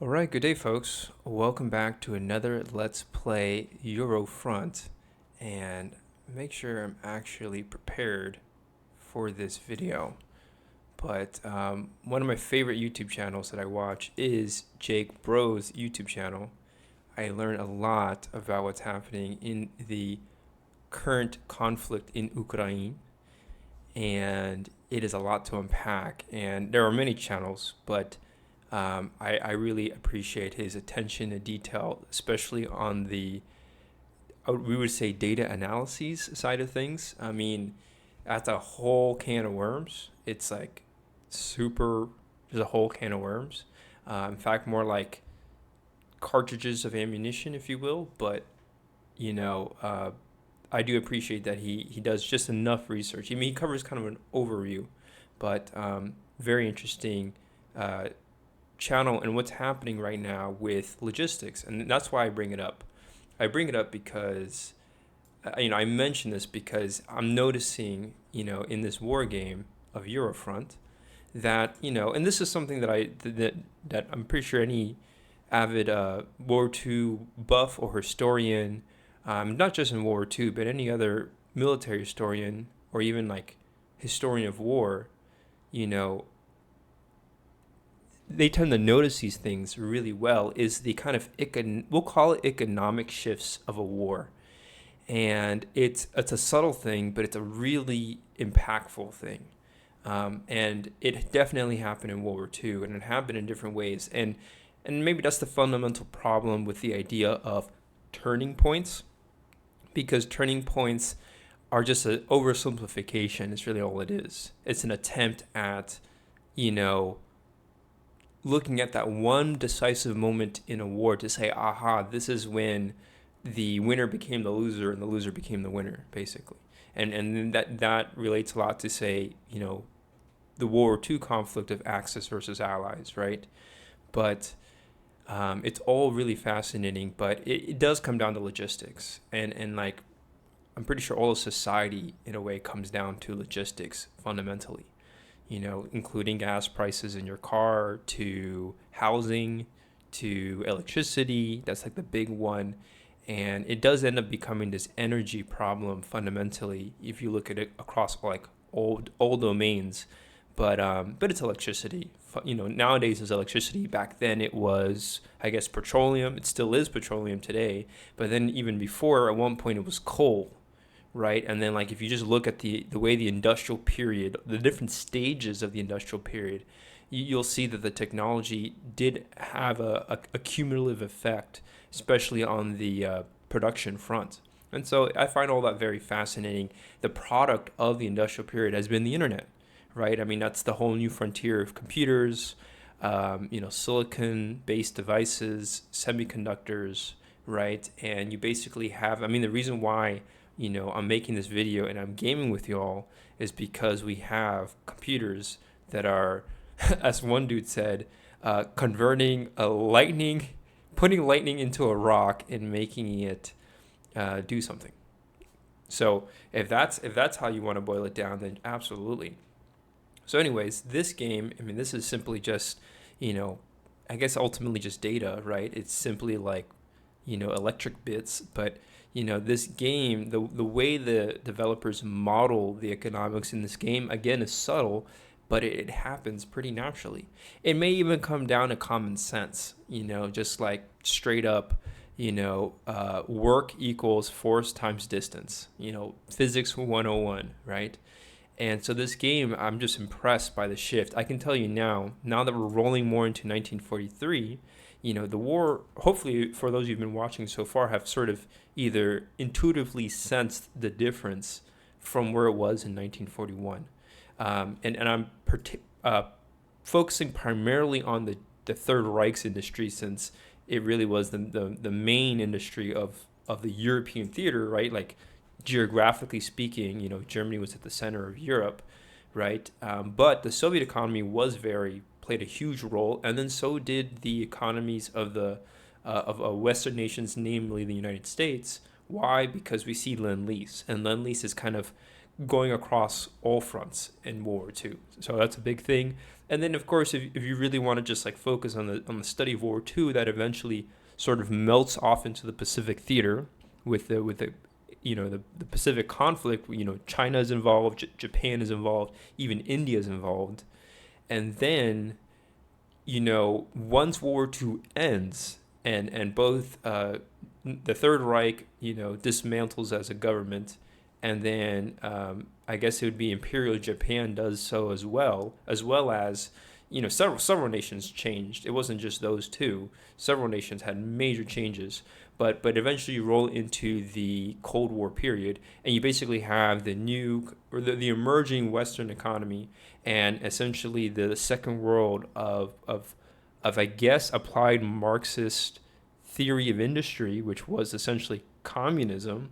Alright, good day folks. Welcome back to another Let's Play Eurofront, and make sure I'm actually prepared for this video. But one of my favorite YouTube channels that I watch is Jake Bro's YouTube channel. I learn a lot about what's happening in the current conflict in Ukraine, and it is a lot to unpack, and there are many channels, but I really appreciate his attention to detail, especially on the, we would say, data analyses side of things. I mean, that's a whole can of worms. It's like super, there's a whole can of worms. In fact, more like cartridges of ammunition, if you will. But, you know, I do appreciate that he does just enough research. I mean, he covers kind of an overview, but very interesting channel and what's happening right now with logistics. And that's why I bring it up. I bring it up because, I mention this because I'm noticing, in this war game of Eurofront that, and this is something that I'm pretty sure any avid World War II buff or historian, not just in World War II, but any other military historian or even like historian of war, you know, they tend to notice these things really well is the kind of we'll call it economic shifts of a war, and it's a subtle thing, but it's a really impactful thing, and it definitely happened in World War II, and it happened in different ways, and maybe that's the fundamental problem with the idea of turning points, because turning points are just an oversimplification. It's really all it is. It's an attempt at, you know looking at that one decisive moment in a war to say, aha, this is when the winner became the loser and the loser became the winner, basically. And that relates a lot to, say, the World War II conflict of Axis versus Allies, right? But it's all really fascinating, but it does come down to logistics. And like, I'm pretty sure all of society, in a way, comes down to logistics fundamentally, including gas prices in your car, to housing, to electricity. That's like the big one. And it does end up becoming this energy problem fundamentally if you look at it across like all domains. But it's electricity. Nowadays it's electricity. Back then it was, I guess, petroleum. It still is petroleum today. But then even before, at one point, it was coal, right? And then, like, if you just look at the way the industrial period, the different stages of the industrial period, you'll see that the technology did have a cumulative effect, especially on the production front. And so I find all that very fascinating. The product of the industrial period has been the internet, right? I mean, that's the whole new frontier of computers, silicon-based devices, semiconductors, right? And you basically have, I mean, the reason why I'm making this video and I'm gaming with y'all is because we have computers that are, as one dude said, converting putting lightning into a rock and making it do something. So if that's how you want to boil it down, then absolutely. So anyways, this game, I mean, this is simply just, I guess ultimately just data, right? It's simply like, electric bits, but this game, the way the developers model the economics in this game, again, is subtle, but it happens pretty naturally. It may even come down to common sense, just like straight up, work equals force times distance, physics 101, right? And so this game, I'm just impressed by the shift. I can tell you now that we're rolling more into 1943, the war, hopefully for those who've been watching so far, have sort of either intuitively sensed the difference from where it was in 1941. And I'm focusing primarily on the Third Reich's industry, since it really was the main industry of the European theater, right? Like, geographically speaking, Germany was at the center of Europe, right? But the Soviet economy played a huge role, and then so did the economies of Western nations, namely the United States. Why? Because we see Lend-Lease, and Lend-Lease is kind of going across all fronts in World War II. So that's a big thing. And then, of course, if you really want to just like focus on the study of World War II, that eventually sort of melts off into the Pacific theater with the the Pacific conflict. China is involved, Japan is involved, even India is involved. And then, once World War II ends and both the Third Reich, dismantles as a government, and then I guess it would be Imperial Japan does so as well as several nations changed. It wasn't just those two. Several nations had major changes, but eventually you roll into the Cold War period, and you basically have the new or the emerging Western economy, and essentially the second world of I guess applied Marxist theory of industry, which was essentially communism.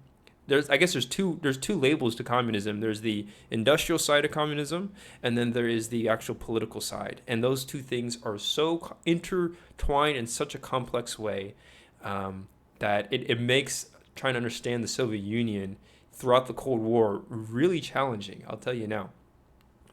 There's two labels to communism. There's the industrial side of communism, and then there is the actual political side. And those two things are so intertwined in such a complex way that it makes trying to understand the Soviet Union throughout the Cold War really challenging. I'll tell you now.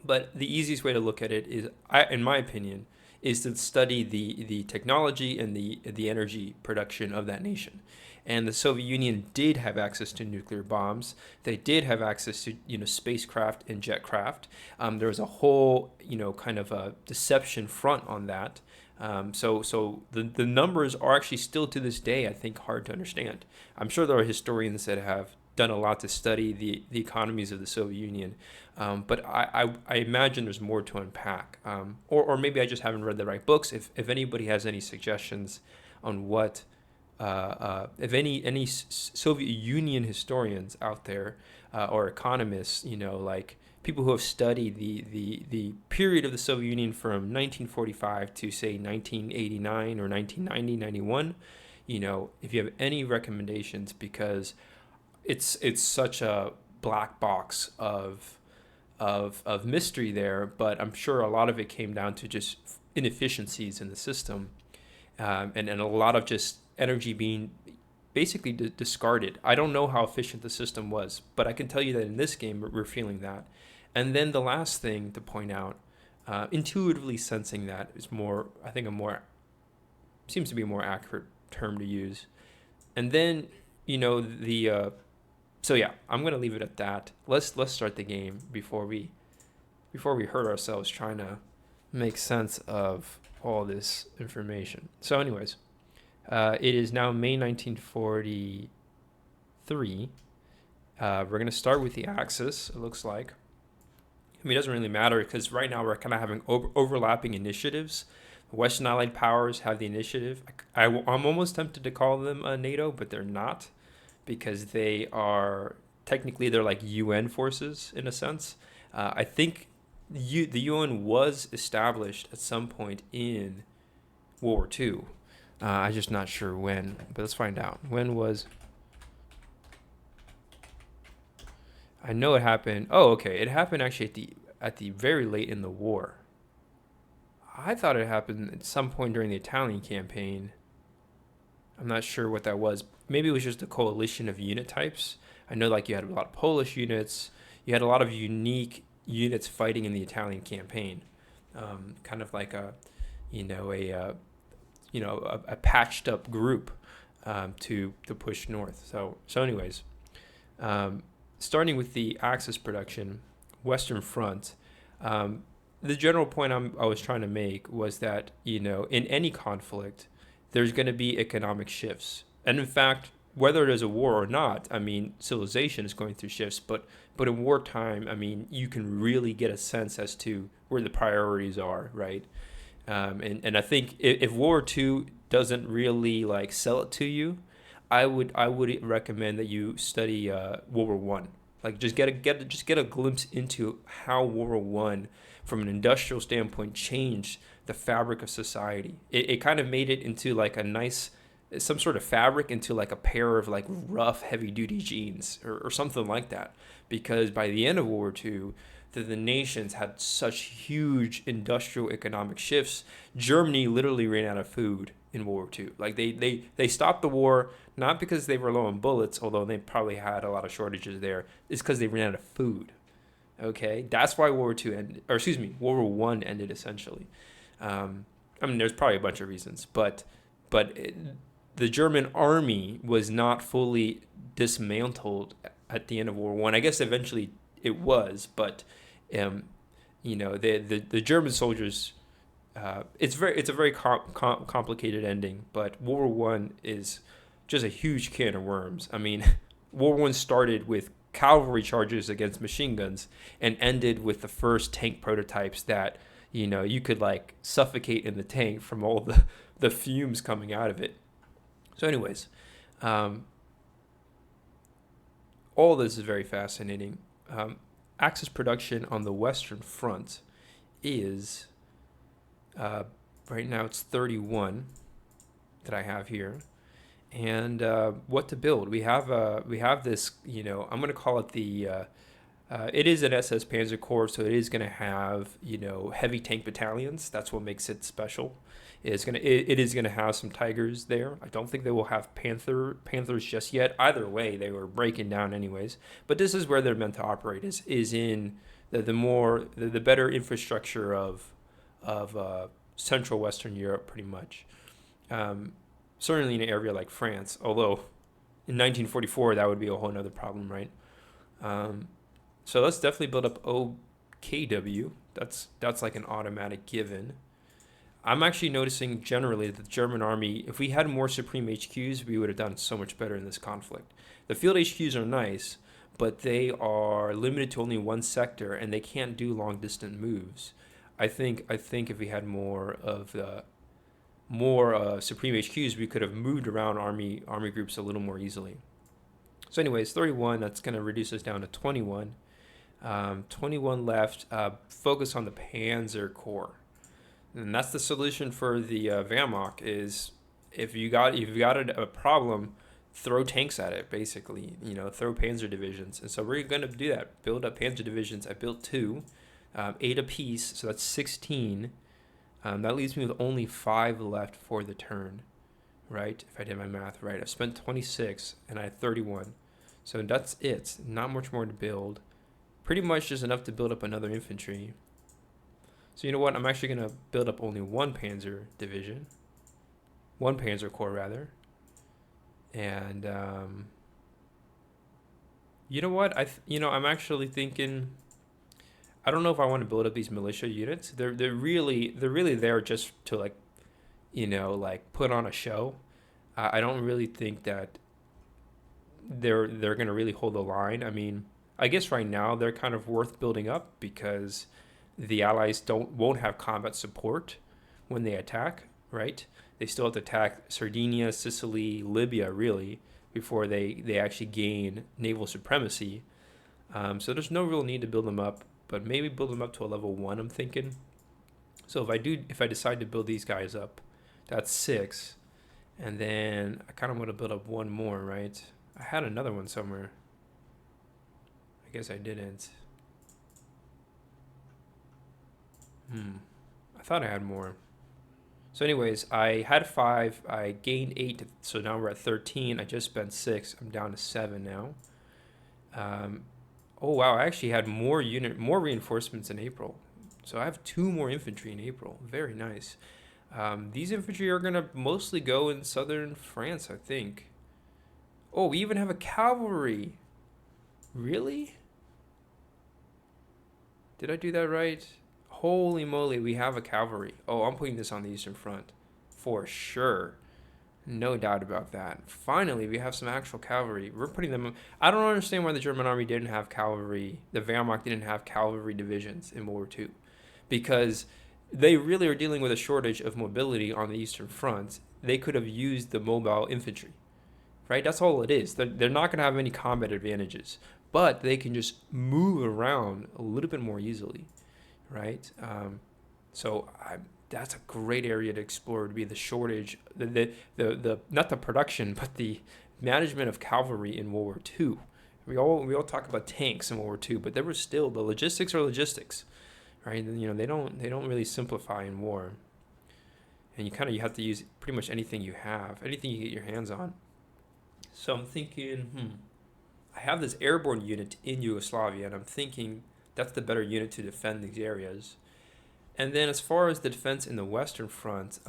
But the easiest way to look at it is, in my opinion, is to study the technology and the energy production of that nation. And the Soviet Union did have access to nuclear bombs. They did have access to spacecraft and jetcraft. There was a whole kind of a deception front on that. So the numbers are actually still to this day, I think, hard to understand. I'm sure there are historians that have done a lot to study the economies of the Soviet Union, but I imagine there's more to unpack. Or maybe I just haven't read the right books. If anybody has any suggestions on what if any Soviet Union historians out there or economists, like people who have studied the period of the Soviet Union from 1945 to say 1989 or 1990, 91, if you have any recommendations, because it's such a black box of mystery there, but I'm sure a lot of it came down to just inefficiencies in the system, and a lot of just energy being basically discarded. I don't know how efficient the system was, but I can tell you that in this game we're feeling that. And then the last thing to point out, intuitively sensing that is more, I think, seems to be a more accurate term to use. And then so yeah, I'm gonna leave it at that. Let's start the game before we hurt ourselves trying to make sense of all this information. So anyways, it is now May 1943. We're going to start with the Axis, it looks like. I mean, it doesn't really matter because right now we're kind of having overlapping initiatives. The Western Allied powers have the initiative. I'm almost tempted to call them NATO, but they're not, because they're like UN forces in a sense. I think the UN was established at some point in World War II. I'm just not sure when, but let's find out. When was... I know it happened... Oh, okay. It happened actually at the very late in the war. I thought it happened at some point during the Italian campaign. I'm not sure what that was. Maybe it was just a coalition of unit types. I know like you had a lot of Polish units. You had a lot of unique units fighting in the Italian campaign. Kind of like a patched up group to push north. So anyways, starting with the Axis production, Western Front, the general point I was trying to make was that, in any conflict, there's going to be economic shifts. And in fact, whether there's a war or not, I mean, civilization is going through shifts, but in wartime, I mean, you can really get a sense as to where the priorities are, right? And I think if World War II doesn't really like sell it to you, I would recommend that you study World War One. Like just get a glimpse into how World War One, from an industrial standpoint, changed the fabric of society. It kind of made it into like some sort of fabric into like a pair of like rough, heavy duty jeans or something like that. Because by the end of World War II, the nations had such huge industrial economic shifts. Germany literally ran out of food in World War II. Like they stopped the war not because they were low on bullets, although they probably had a lot of shortages there. It's because they ran out of food. Okay, that's why World War II ended, or excuse me, World War One ended essentially. I mean, there's probably a bunch of reasons, but the German army was not fully dismantled at the end of World War One. I guess eventually it was, but um, the German soldiers. It's a very complicated ending, but World War One is just a huge can of worms. I mean, World War One started with cavalry charges against machine guns and ended with the first tank prototypes that you could like suffocate in the tank from all the fumes coming out of it. So, anyways, um, all this is very fascinating. Axis production on the Western Front is uh, right now it's 31 that I have here, and what to build. We have this. I'm going to call it the. It is an SS Panzer Corps, so it is going to have heavy tank battalions. That's what makes it special. It is gonna have some Tigers there. I don't think they will have Panthers just yet. Either way, they were breaking down anyways. But this is where they're meant to operate. Is in the better infrastructure of Central Western Europe, pretty much. Um, Certainly in an area like France, although in 1944 that would be a whole other problem, right? Um, so let's definitely build up OKW. That's like an automatic given. I'm actually noticing generally that the German army, if we had more Supreme HQs, we would have done so much better in this conflict. The field HQs are nice, but they are limited to only one sector and they can't do long distance moves. I think if we had more Supreme HQs, we could have moved around army groups a little more easily. So, anyways, 31. That's going to reduce us down to 21. 21 left. Focus on the Panzer Corps, and that's the solution for the Wehrmacht. Is if you got a problem, throw tanks at it. Basically, throw Panzer divisions. And so we're going to do that. Build up Panzer divisions. I built 2, 8 apiece, so that's 16. That leaves me with only 5 left for the turn, right? If I did my math right, I've spent 26 and I had 31. So that's it. Not much more to build. Pretty much just enough to build up another infantry. So you know what? I'm actually going to build up only one Panzer division. One Panzer Corps, rather. And you know what? I'm actually thinking, I don't know if I want to build up these militia units. They're really there just to like put on a show. I don't really think that they're gonna really hold the line. I mean, I guess right now they're kind of worth building up because the Allies won't have combat support when they attack, right? They still have to attack Sardinia, Sicily, Libya, really, before they actually gain naval supremacy. So there's no real need to build them up, but maybe build them up to a level 1, I'm thinking. So if I decide to build these guys up, that's 6. And then I kind of want to build up one more, right? I had another one somewhere. I guess I didn't. I thought I had more. So anyways, I had 5. I gained 8. So now we're at 13. I just spent 6. I'm down to 7 now. Oh wow, I actually had more reinforcements in April. So I have 2 more infantry in April. Very nice. These infantry are gonna mostly go in southern France, I think. Oh, we even have a cavalry. Really? Did I do that right? Holy moly, we have a cavalry. Oh, I'm putting this on the Eastern Front. For sure. No doubt about that. Finally, we have some actual cavalry. We're putting them. I don't understand why the German army didn't have cavalry. The Wehrmacht didn't have cavalry divisions in World War II, because they really are dealing with a shortage of mobility on the Eastern Front. They could have used the mobile infantry, right? That's all it is. They're not going to have any combat advantages, but they can just move around a little bit more easily, right? That's a great area to explore. To be the shortage, the not the production, but the management of cavalry in World War II. We all talk about tanks in World War II, but there was still the logistics are logistics, right? And, they don't really simplify in war, and you have to use pretty much anything you have, anything you get your hands on. So I'm thinking, I have this airborne unit in Yugoslavia, and I'm thinking That's the better unit to defend these areas. And then as far as the defense in the Western Front,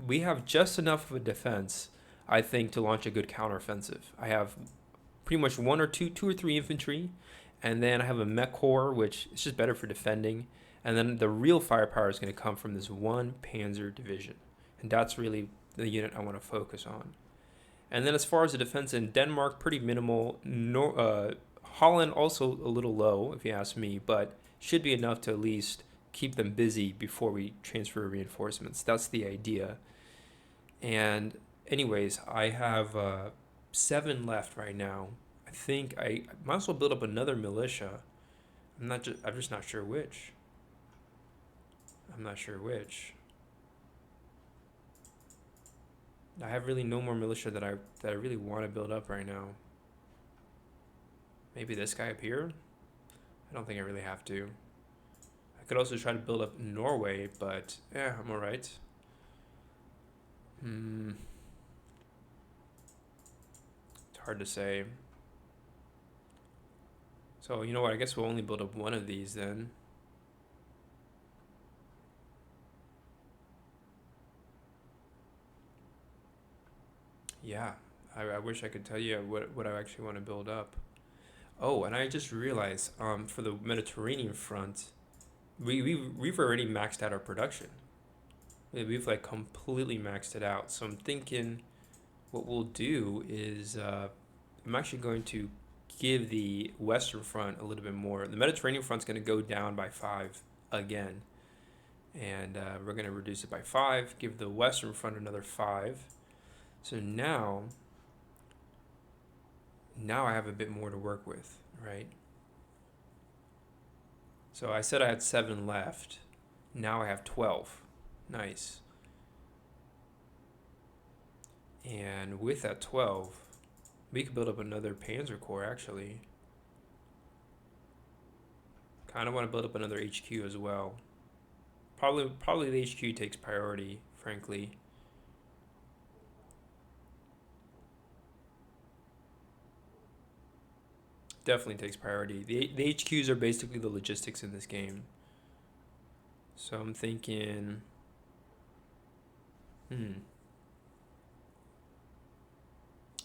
we have just enough of a defense, I think, to launch a good counteroffensive. I have pretty much two or three infantry, and then I have a mech corps, which is just better for defending. And then the real firepower is going to come from this one Panzer division, and that's really the unit I want to focus on. And then as far as the defense in Denmark, pretty minimal. Holland also a little low, if you ask me, but should be enough to at least keep them busy before we transfer reinforcements. That's the idea. And anyways, I have 7 left right now. I think I might as well build up another militia. I'm just not sure which. I have really no more militia that I really want to build up right now. Maybe this guy up here? I don't think I really have to. I could also try to build up Norway, but yeah, I'm alright. It's hard to say. So, you know what? I guess we'll only build up one of these then. Yeah, I wish I could tell you what I actually want to build up. Oh, and I just realized for the Mediterranean front, we've already maxed out our production. We've like completely maxed it out. So I'm thinking what we'll do is I'm actually going to give the Western Front a little bit more. The Mediterranean Front's going to go down by 5 again. And we're going to reduce it by 5, give the Western Front another 5. So now I have a bit more to work with, right? So I said I had 7 left. Now I have 12. Nice. And with that 12, we could build up another Panzer Corps, actually. Kind of want to build up another HQ as well. Probably the HQ takes priority, frankly. Definitely takes priority. The HQs are basically the logistics in this game. So I'm thinking, the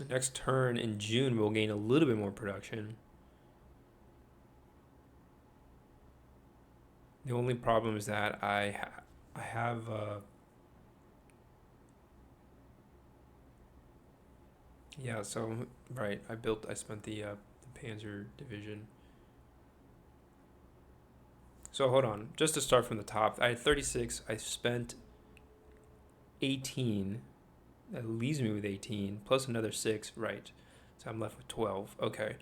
next turn in June we'll gain a little bit more production. The only problem is that I have yeah. So right, I spent the Panzer division. So hold on, just to start from the top, I had 36. I spent 18. That leaves me with 18 plus another 6. Right, so I'm left with 12. Okay.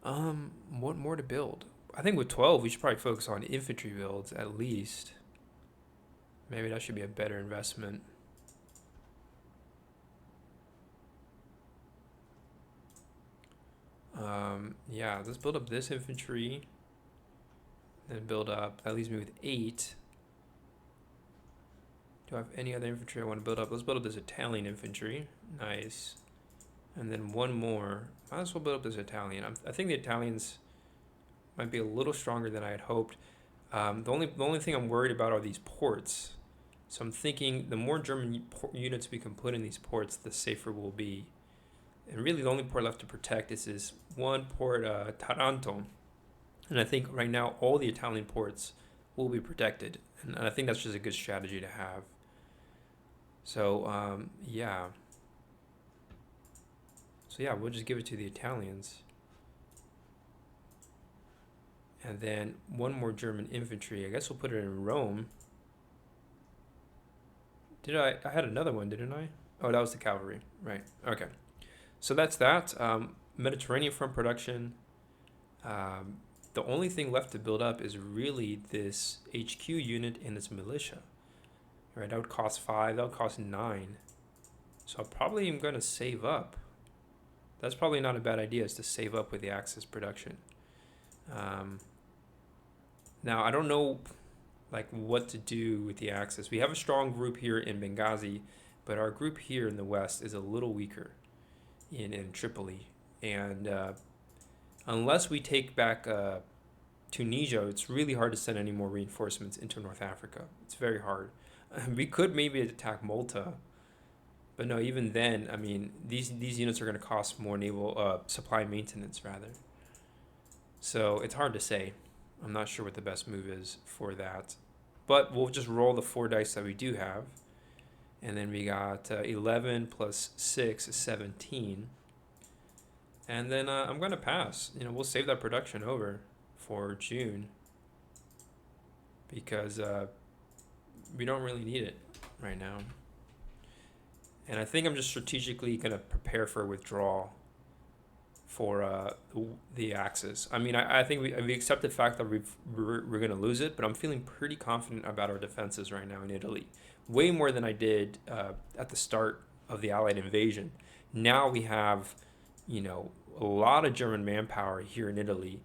What more to build? I think with 12 we should probably focus on infantry builds at least. Maybe that should be a better investment. Yeah, let's build up this infantry. Then build up, that leaves me with 8. Do I have any other infantry I want to build up? Let's build up this Italian infantry. Nice. And then one more. Might as well build up this Italian. I think the Italians might be a little stronger than I had hoped. The only thing I'm worried about are these ports. So I'm thinking the more German units we can put in these ports, the safer we'll be. And really the only port left to protect is this one port, Taranto. And I think right now all the Italian ports will be protected. And I think that's just a good strategy to have. So, yeah. So yeah, we'll just give it to the Italians. And then one more German infantry. I guess we'll put it in Rome. I had another one, didn't I? Oh, that was the cavalry. Right. Okay. So that's that. Mediterranean front production. The only thing left to build up is really this HQ unit and its militia. Right, that would cost 5. That would cost 9. So I probably am going to save up. That's probably not a bad idea, is to save up with the Axis production. Now, I don't know like what to do with the Axis. We have a strong group here in Benghazi, but our group here in the west is a little weaker in Tripoli. And unless we take back Tunisia, it's really hard to send any more reinforcements into North Africa. It's very hard. We could maybe attack Malta, but no, even then, I mean, these units are going to cost more naval supply maintenance rather. So it's hard to say. I'm not sure what the best move is for that. But we'll just roll the 4 dice that we do have. And then we got 11 plus 6 is 17. And then I'm going to pass. We'll save that production over for June because we don't really need it right now. And I think I'm just strategically going to prepare for a withdrawal for the Axis. I mean, I think we accept the fact that we're going to lose it, but I'm feeling pretty confident about our defenses right now in Italy. Way more than I did at the start of the Allied invasion. Now we have, a lot of German manpower here in Italy,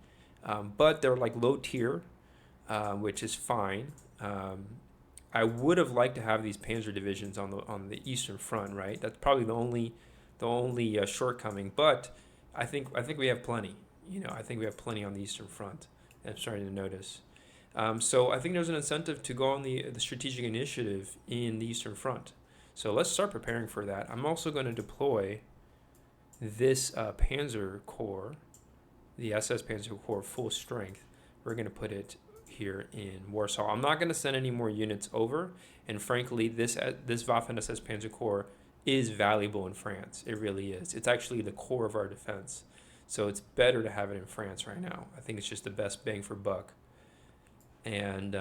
but they're like low tier, which is fine. I would have liked to have these Panzer divisions on the Eastern Front, right? That's probably the only shortcoming, but I think we have plenty. I think we have plenty on the Eastern Front. I'm starting to notice. So I think there's an incentive to go on the strategic initiative in the Eastern Front. So let's start preparing for that. I'm also going to deploy this Panzer Corps, the SS Panzer Corps full strength. We're going to put it here in Warsaw. I'm not going to send any more units over, and frankly, this Waffen SS Panzer Corps is valuable in France. It really is. It's actually the core of our defense. So it's better to have it in France right now. I think it's just the best bang for buck. And,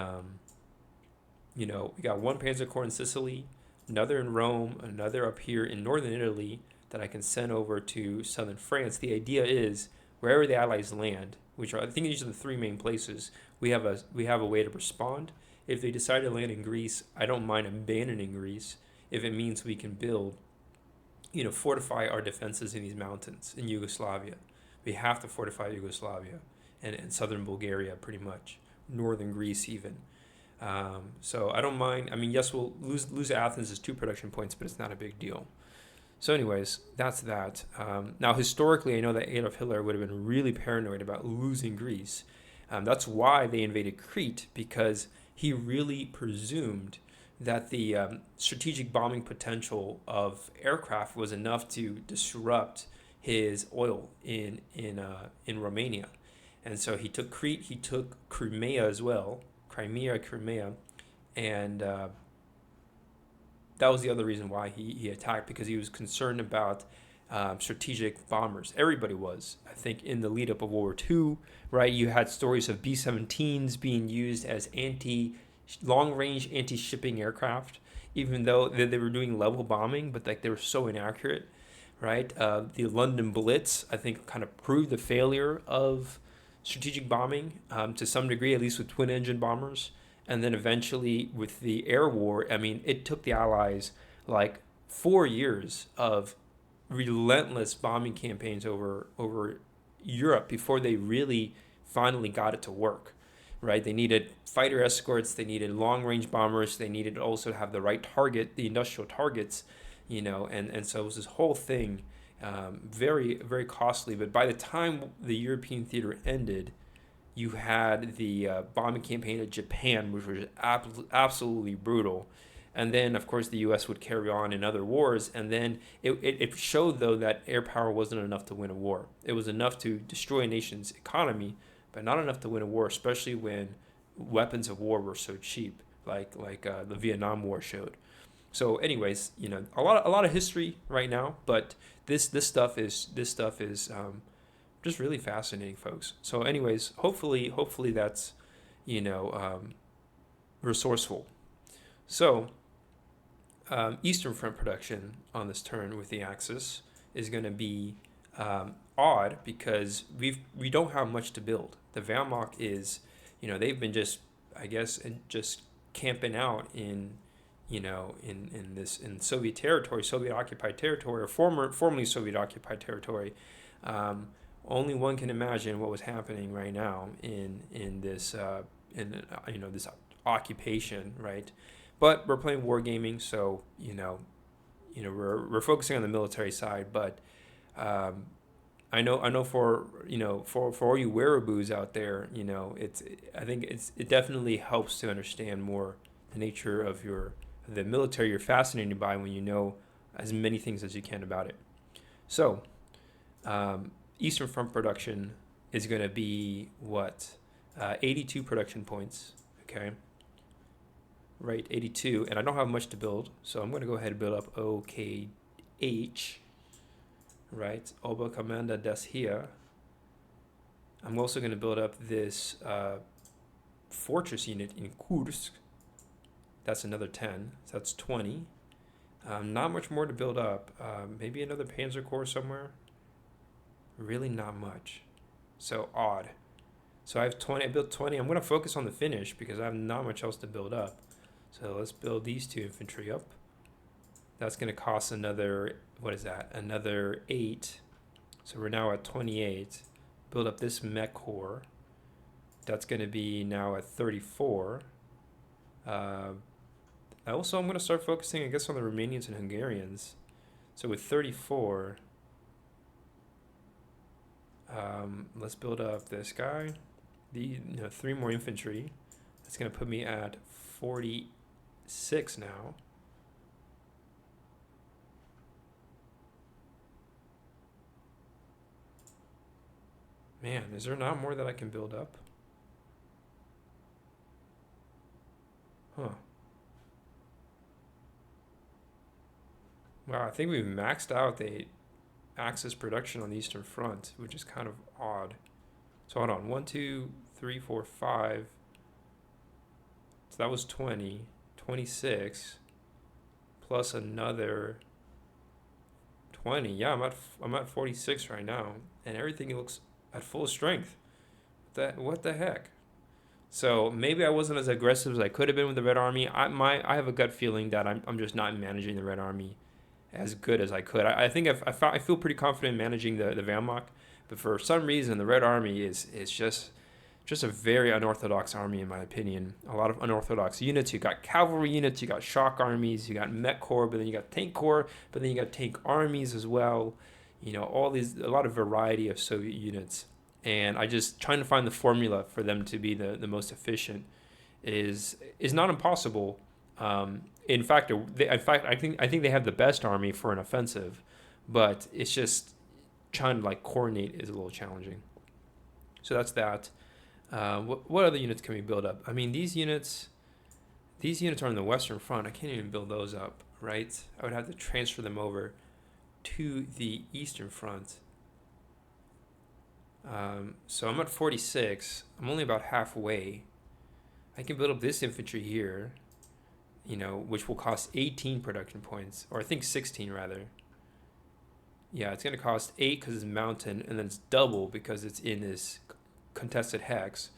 we got one Panzer Corps in Sicily, another in Rome, another up here in northern Italy that I can send over to southern France. The idea is wherever the Allies land, which are, I think these are the three main places, we have a way to respond. If they decide to land in Greece, I don't mind abandoning Greece if it means we can build, fortify our defenses in these mountains in Yugoslavia. We have to fortify Yugoslavia and southern Bulgaria pretty much, northern Greece even. So I don't mind. I mean, yes, we'll lose Athens as 2 production points, but it's not a big deal. So anyways, that's that. Now, historically, I know that Adolf Hitler would have been really paranoid about losing Greece. That's why they invaded Crete, because he really presumed that the strategic bombing potential of aircraft was enough to disrupt his oil in Romania. And so he took Crete, he took Crimea as well, Crimea, and that was the other reason why he attacked, because he was concerned about strategic bombers. Everybody was. I think in the lead up of World War II, right, you had stories of B-17s being used as long-range anti-shipping aircraft, even though they were doing level bombing, but like they were so inaccurate, right? The London Blitz, I think, kind of proved the failure of strategic bombing to some degree, at least with twin-engine bombers. And then eventually with the air war, I mean, it took the Allies like 4 years of relentless bombing campaigns over Europe before they really finally got it to work, right? They needed fighter escorts, they needed long-range bombers, they needed also to have the right target, the industrial targets, and so it was this whole thing, very, very costly. But by the time the European theater ended, you had the bombing campaign of Japan, which was absolutely brutal. And then, of course, the U.S. would carry on in other wars. And then it showed, though, that air power wasn't enough to win a war. It was enough to destroy a nation's economy, but not enough to win a war, especially when weapons of war were so cheap, like the Vietnam War showed. So, anyways, a lot of history right now, but this stuff is just really fascinating, folks. So anyways, hopefully that's, resourceful. So Eastern Front production on this turn with the Axis is going to be odd because we don't have much to build. The Wehrmacht is, they've been just camping out in Soviet territory, Soviet occupied territory, or formerly Soviet occupied territory. Only one can imagine what was happening right now in this this occupation, right? But we're playing wargaming, so we're focusing on the military side. But I'm I know for for all you wearaboos out there, I think it definitely helps to understand more the nature of the military you're fascinated by when you know as many things as you can about it. So, Eastern Front production is going to be what? 82 production points. Okay. Right, 82. And I don't have much to build, so I'm going to go ahead and build up OKH. Right, Oberkommando das hier. I'm also going to build up this fortress unit in Kursk. That's another 10, so that's 20. Not much more to build up. Maybe another Panzer Corps somewhere. Really not much. So odd. So I have 20. I built 20. I'm going to focus on the finish because I have not much else to build up. So let's build these 2 infantry up. That's going to cost another, what is that? Another 8. So we're now at 28. Build up this mech corps. That's going to be now at 34. Also, I'm going to start focusing, I guess, on the Romanians and Hungarians. So with 34, let's build up this guy. 3 more infantry. That's going to put me at 46 now. Man, is there not more that I can build up? Huh. Wow, I think we've maxed out the Axis production on the Eastern Front, which is kind of odd. So hold on, 1, 2, 3, 4, 5. So that was 20, 26, plus another 20. Yeah, I'm at 46 right now, and everything looks at full strength. What the heck? So maybe I wasn't as aggressive as I could have been with the Red Army. I have a gut feeling that I'm just not managing the Red Army as good as I could. I think I feel pretty confident managing the Wehrmacht, but for some reason the Red Army is just a very unorthodox army in my opinion. A lot of unorthodox units. You got cavalry units, you got shock armies, you got mech corps, but then you got tank corps, but then you got tank armies as well. All these, a lot of variety of Soviet units, and I just trying to find the formula for them to be the most efficient is not impossible. In fact, I think they have the best army for an offensive, but it's just trying to coordinate is a little challenging. So that's that. What other units can we build up? I mean, these units are on the Western Front. I can't even build those up, right? I would have to transfer them over to the Eastern Front. So I'm at 46. I'm only about halfway. I can build up this infantry here, which will cost 18 production points, or I think 16 rather. Yeah, it's going to cost 8 because it's mountain, and then it's double because it's in this contested hex.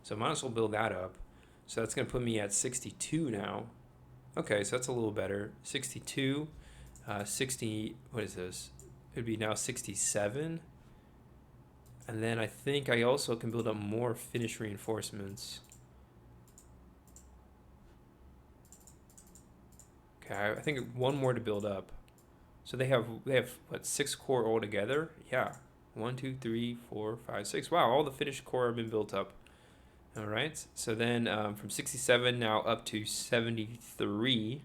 So I might as well build that up. So that's going to put me at 62 now. Okay, so that's a little better. 62, 60, what is this? It would be now 67. And then I think I also can build up more Finnish reinforcements. Okay, I think one more to build up. So they have what, 6 corps altogether? Yeah. 1, 2, 3, 4, 5, 6. Wow, all the Finnish corps have been built up. All right. So then from 67 now up to 73.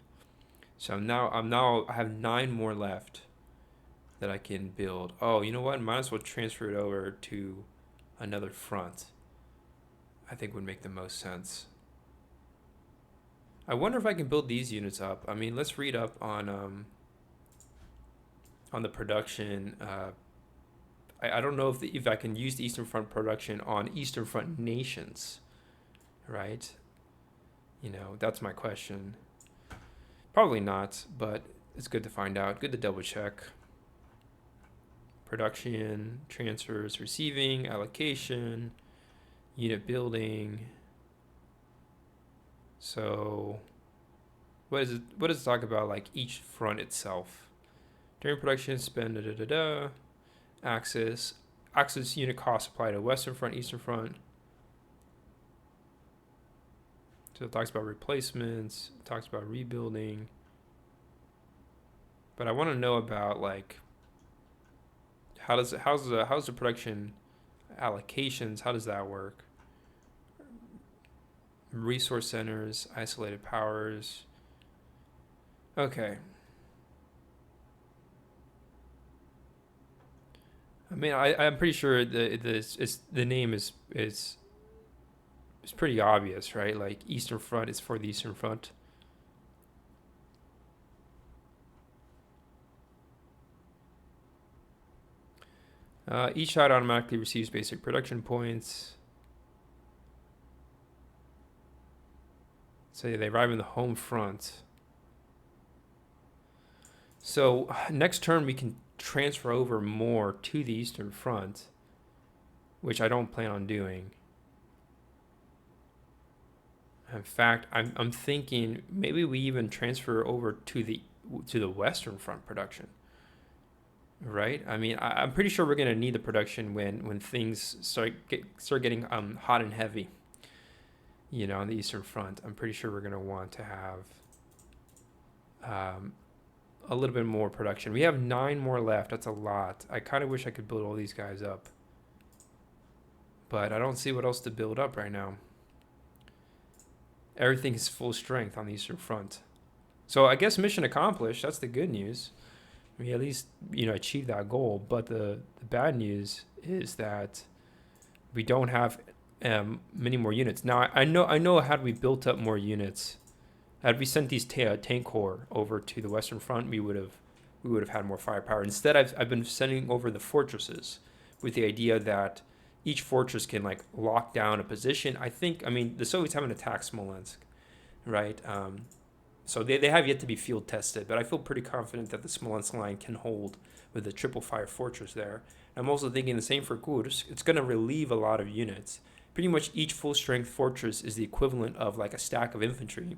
So I have 9 more left that I can build. Oh, you know what? Might as well transfer it over to another front. I think would make the most sense. I wonder if I can build these units up. I mean, let's read up on the production. I don't know if I can use the Eastern Front production on Eastern Front nations, right? That's my question. Probably not, but it's good to find out. Good to double check. Production, transfers, receiving, allocation, unit building. So what does it talk about, each front itself? During production, spend Axis unit cost apply to Western Front, Eastern Front. So it talks about replacements, it talks about rebuilding. But I want to know about how's the production allocations? How does that work? Resource centers, isolated powers. Okay. I mean, I'm pretty sure the name is it's pretty obvious, right? Like Eastern Front is for the Eastern Front. Each side automatically receives basic production points. So they arrive in the home front. So next turn we can transfer over more to the Eastern Front, which I don't plan on doing. In fact, I'm thinking maybe we even transfer over to the Western Front production. Right? I mean, I'm pretty sure we're gonna need the production when things start getting hot and heavy. You know, on the Eastern Front, I'm pretty sure we're gonna want to have a little bit more production. We have 9 more left. That's a lot. I kind of wish I could build all these guys up, but I don't see what else to build up right now. Everything is full strength on the Eastern Front. So I guess mission accomplished. That's the good news. We at least, you know, achieved that goal. But the bad news is that we don't have many more units. Now, I know had we built up more units, had we sent these tank corps over to the Western Front, we would have had more firepower. Instead, I've been sending over the fortresses with the idea that each fortress can like lock down a position. I mean, the Soviets haven't attacked Smolensk, right? So they have yet to be field tested, but I feel pretty confident that the Smolensk line can hold with the triple fire fortress there. I'm also thinking the same for Kursk. It's going to relieve a lot of units. Pretty much each full strength fortress is the equivalent of like a stack of infantry.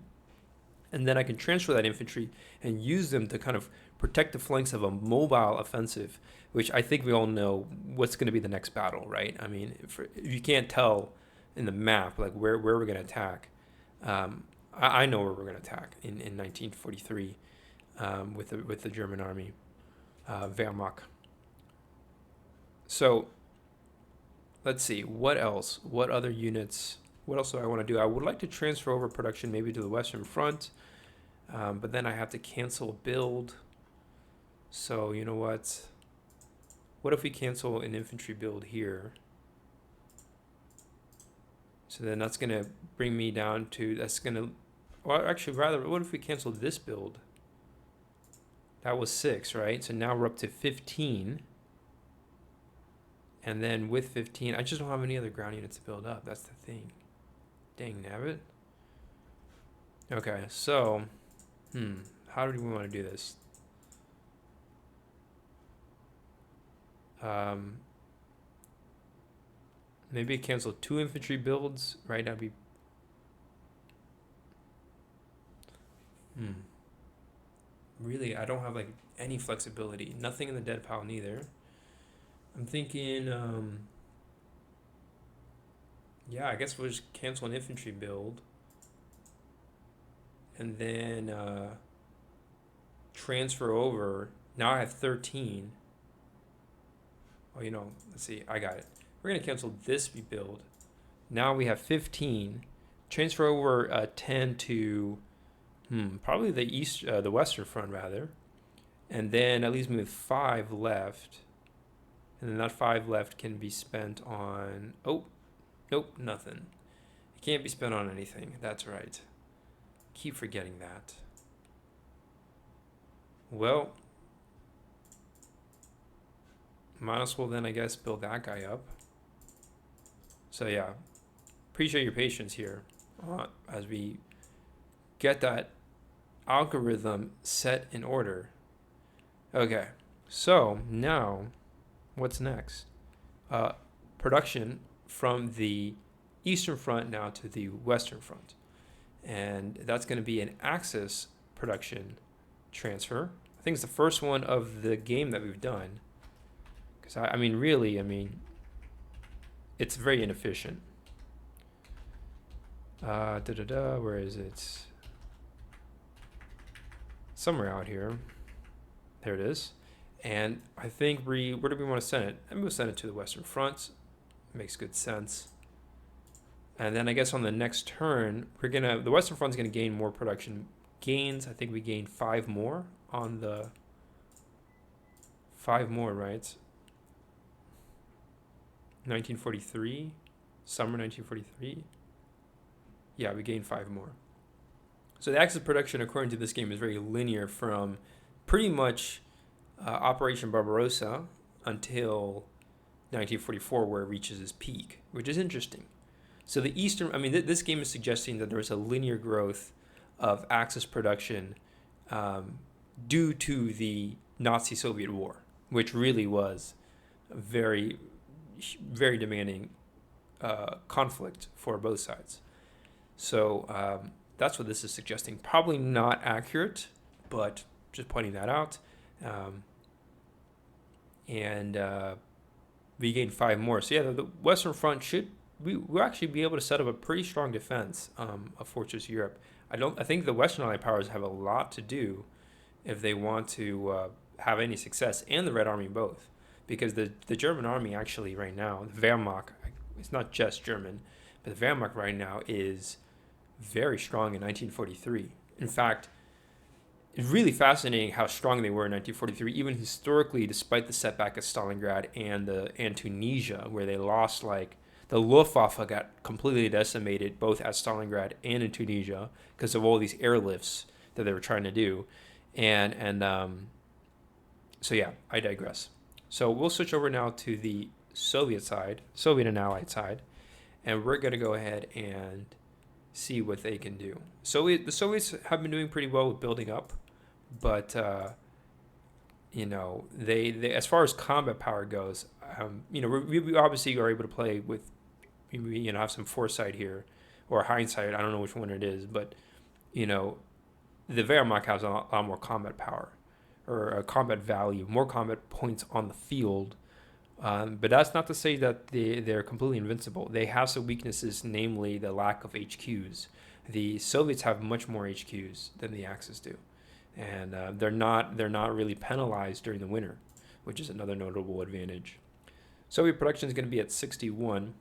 And then I can transfer that infantry and use them to kind of protect the flanks of a mobile offensive, which I think we all know what's going to be the next battle, right? I mean, if you can't tell in the map like where we're going to attack. I know where we're going to attack in 1943 with the German army, Wehrmacht. So let's see, what else? What other units? What else do I want to do? I would like to transfer over production maybe to the Western Front, but then I have to cancel a build. So you know what? What if we cancel an infantry build here? So then that's going to bring me down to, well, actually, rather, what if we cancel this build? That was 6, right? So now we're up to 15. And then with 15, I just don't have any other ground units to build up. That's the thing. Dang nabbit. Okay, so, how do we want to do this? Maybe cancel 2 infantry builds, right? That'd be... Really, I don't have like any flexibility. Nothing in the dead pile neither. I'm thinking, yeah, I guess we'll just cancel an infantry build. And then transfer over. Now I have 13. Oh, you know, let's see, I got it. We're going to cancel this build. Now we have 15. Transfer over 10 to probably the Western Front rather. And then that leaves me with 5 left. And then that 5 left can be spent on, oh, nope, nothing. It can't be spent on anything. That's right. Keep forgetting that. Well, might as well then, I guess, build that guy up. So yeah, appreciate your patience here as we get that algorithm set in order. Okay, so now what's next? Production from the Eastern Front now to the Western Front. And that's going to be an Axis production transfer. I think it's the first one of the game that we've done. Because, I mean, really, it's very inefficient. Where is it? Somewhere out here. There it is. And I think where do we want to send it? Maybe we'll send it to the Western Front. Makes good sense. And then I guess on the next turn, the Western Front's gonna gain more production gains. I think we gained 5 more on the 5 more, right? 1943, summer 1943. Yeah, we gained 5 more. So the axis of production, according to this game, is very linear from pretty much Operation Barbarossa until 1944, where it reaches its peak, which is interesting. So the eastern, this game is suggesting that there's a linear growth of Axis production due to the Nazi-Soviet war, which really was a very, very demanding conflict for both sides. So that's what this is suggesting. Probably not accurate, but just pointing that out. And we gained 5 more. So yeah, the Western Front we'll actually be able to set up a pretty strong defense of Fortress Europe. I think the Western Allied powers have a lot to do if they want to have any success, and the Red Army both, because the German army actually right now, the Wehrmacht, it's not just German, but the Wehrmacht right now is very strong in 1943. In fact, it's really fascinating how strong they were in 1943, even historically, despite the setback at Stalingrad and Tunisia, where they lost the Luftwaffe got completely decimated both at Stalingrad and in Tunisia because of all these airlifts that they were trying to do. So yeah, I digress. So we'll switch over now to the Soviet and Allied side, and we're going to go ahead and see what they can do. The Soviets have been doing pretty well with building up, but they as far as combat power goes, we obviously are able to play with, have some foresight here, or hindsight. I don't know which one it is, but the Wehrmacht has a lot more combat power, or a combat value, more combat points on the field. But that's not to say that they're completely invincible. They have some weaknesses, namely the lack of HQs. The Soviets have much more HQs than the Axis do, and they're not really penalized during the winter, which is another notable advantage. Soviet production is going to be at 61.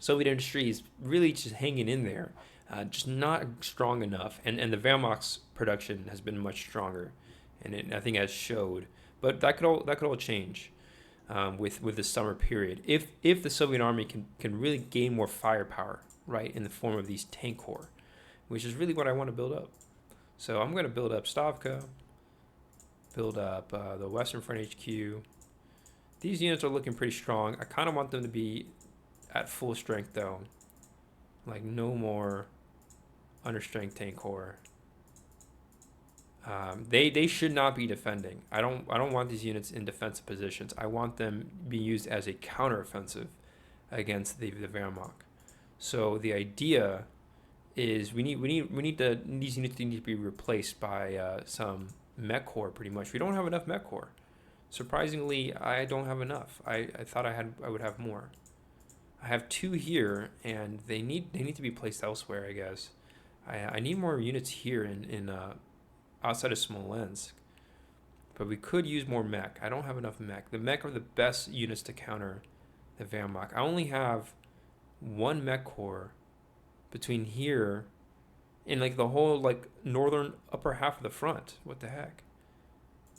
Soviet industry is really just hanging in there, just not strong enough. And the Wehrmacht's production has been much stronger, and I think has showed. But that could all change with the summer period. If the Soviet army can really gain more firepower, right, in the form of these tank corps, which is really what I want to build up. So I'm going to build up Stavka, build up the Western Front HQ. These units are looking pretty strong. I kind of want them to be at full strength though, like no more under strength tank corps. They should not be defending. I don't want these units in defensive positions. I want them to be used as a counteroffensive against the Wehrmacht. So the idea is these units need to be replaced by some mech corps pretty much. We don't have enough mech corps. Surprisingly, I don't have enough. I thought I would have more. I have 2 here, and they need to be placed elsewhere, I guess. I need more units here in outside of Smolensk, but we could use more mech. I don't have enough mech. The mech are the best units to counter the Wehrmacht. I only have 1 mech corps between here and the whole northern upper half of the front. What the heck?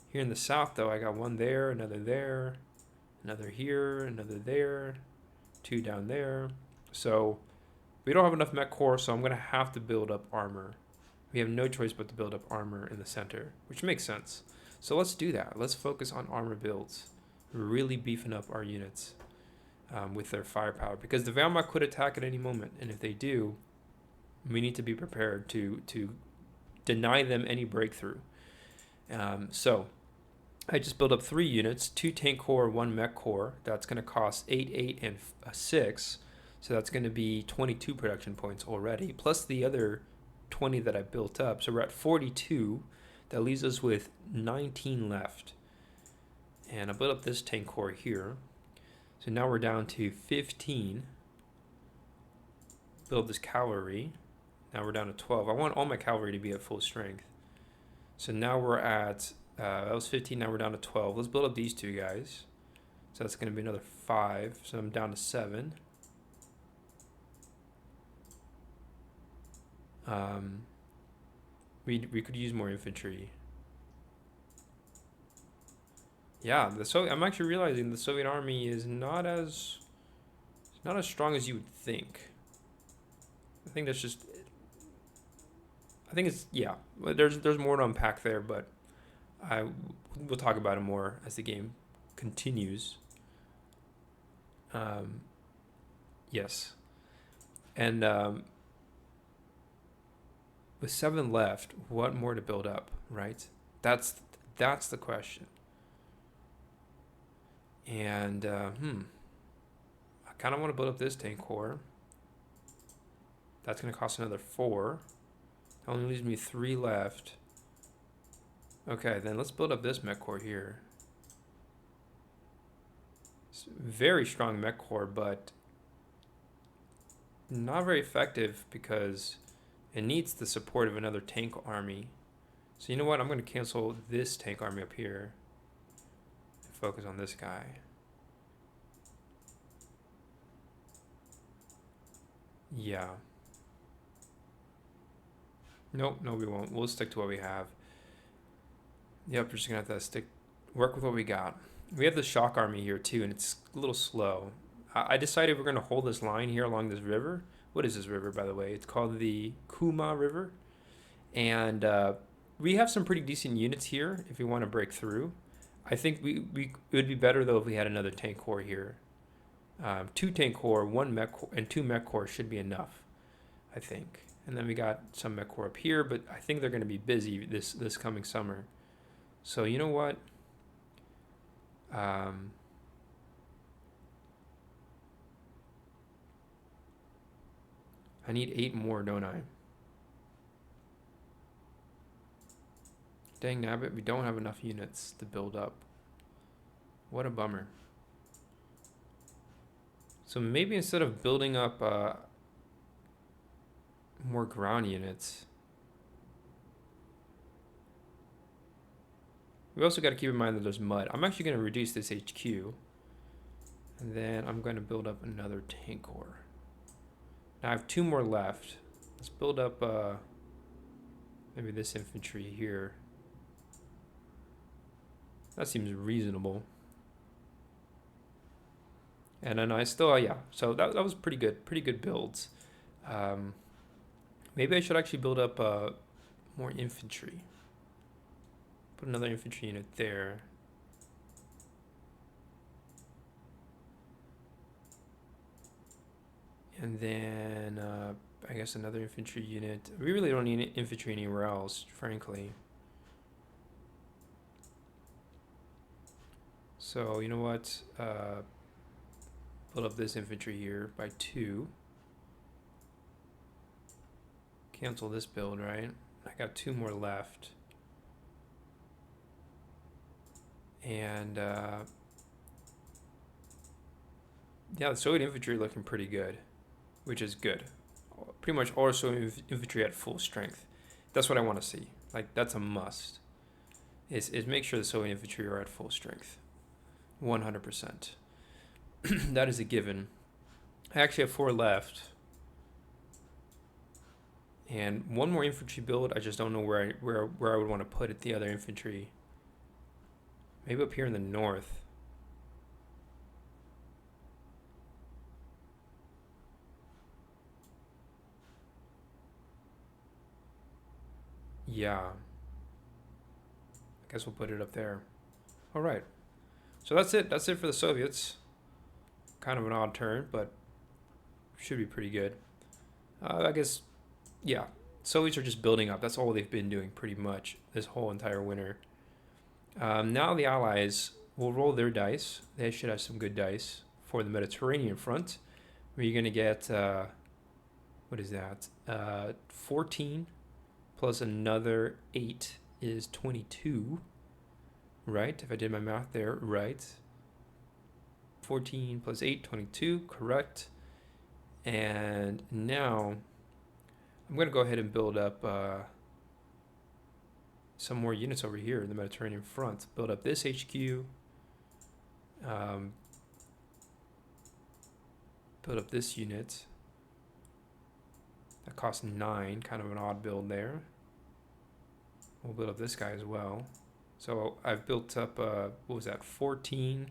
Here in the south though, I got 1 there, another here, another there, 2 down there. So we don't have enough mech corps, so I'm going to have to build up armor. We have no choice but to build up armor in the center, which makes sense. So let's do that. Let's focus on armor builds, really beefing up our units with their firepower, because the Wehrmacht could attack at any moment, and if they do, we need to be prepared to deny them any breakthrough. So I just built up 3 units, 2 tank corps, 1 mech corps. That's going to cost 8, 8, and 6. So that's going to be 22 production points already, plus the other 20 that I built up. So we're at 42. That leaves us with 19 left. And I built up this tank corps here. So now we're down to 15. Build this cavalry. Now we're down to 12. I want all my cavalry to be at full strength. So now we're at That was 15. Now we're down to 12. Let's build up these two guys. So that's going to be another 5. So I'm down to 7. We could use more infantry. Yeah, I'm actually realizing the Soviet army is not as strong as you would think. I think that's just. I think it's yeah. There's more to unpack there, but we'll talk about it more as the game continues. Yes, and with 7 left, what more to build up? Right. That's the question. And I kind of want to build up this tank corps. That's going to cost another 4. That only leaves me 3 left. Okay, then let's build up this mech corps here. It's a very strong mech corps, but not very effective because it needs the support of another tank army. So you know what? I'm going to cancel this tank army up here. Focus on this guy. Yeah. Nope, no we won't. We'll stick to what we have. Yep, we're just gonna have to work with what we got. We have the shock army here too, and it's a little slow. I decided we're gonna hold this line here along this river. What is this river, by the way? It's called the Kuma River. And we have some pretty decent units here if we want to break through. I think it would be better though if we had another tank corps here. 2 tank corps, 1 mech corps, and 2 mech corps should be enough, I think. And then we got some mech corps up here, but I think they're going to be busy this coming summer. So you know what? I need 8 more, don't I? Dang nabbit, we don't have enough units to build up. What a bummer. So maybe instead of building up more ground units, we also got to keep in mind that there's mud. I'm actually going to reduce this HQ, and then I'm going to build up another tank corps. Now I have 2 more left. Let's build up maybe this infantry here. That seems reasonable. And then I still, yeah, so that was pretty good builds. Maybe I should actually build up more infantry. Put another infantry unit there. And then I guess another infantry unit. We really don't need infantry anywhere else, frankly. So you know what? Build up this infantry here by 2. Cancel this build, right? I got 2 more left. And yeah, the Soviet infantry looking pretty good, which is good. Pretty much all Soviet infantry at full strength. That's what I want to see. Like, that's a must. Is make sure the Soviet infantry are at full strength. 100%. That is a given. I actually have 4 left. And 1 more infantry build. I just don't know where I would want to put it, the other infantry. Maybe up here in the north. Yeah. I guess we'll put it up there. All right. So that's it. That's it for the Soviets. Kind of an odd turn, but should be pretty good. I guess, yeah. Soviets are just building up. That's all they've been doing pretty much this whole entire winter. Now the Allies will roll their dice. They should have some good dice for the Mediterranean front. Where you're going to get, what is that? 14 plus another 8 is 22. Right? If I did my math there, right. 14 plus 8, 22, correct. And now I'm going to go ahead and build up some more units over here in the Mediterranean front. Build up this HQ. Build up this unit. That costs 9, kind of an odd build there. We'll build up this guy as well. So I've built up, what was that, 14.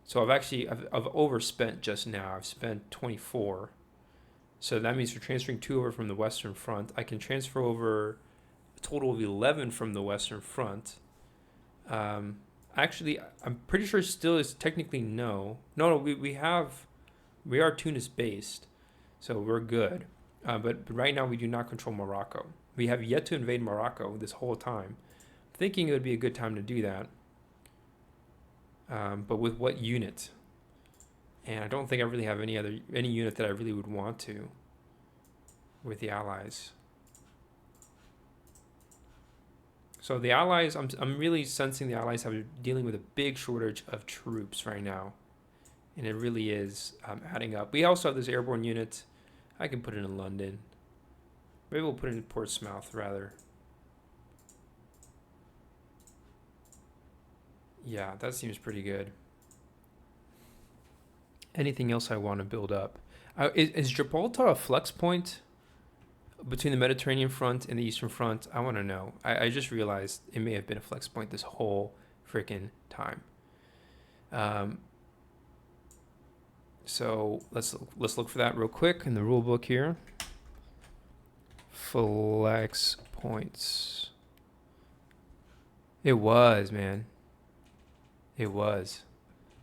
So I've overspent just now. I've spent 24. So that means we're transferring 2 over from the Western Front. I can transfer over a total of 11 from the Western Front. Actually, I'm pretty sure still is technically no. No, we are Tunis based, so we're good. But right now we do not control Morocco. We have yet to invade Morocco this whole time. Thinking it would be a good time to do that. But with what unit? And I don't think I really have any unit that I really would want to with the Allies. So the Allies, I'm really sensing the Allies are dealing with a big shortage of troops right now. And it really is adding up. We also have this airborne unit. I can put it in London. Maybe we'll put it in Portsmouth rather. Yeah, that seems pretty good. Anything else I want to build up? Is Gibraltar a flex point between the Mediterranean front and the Eastern front? I want to know. I just realized it may have been a flex point this whole freaking time. So let's look for that real quick in the rule book here. Flex points. It was, man. It was.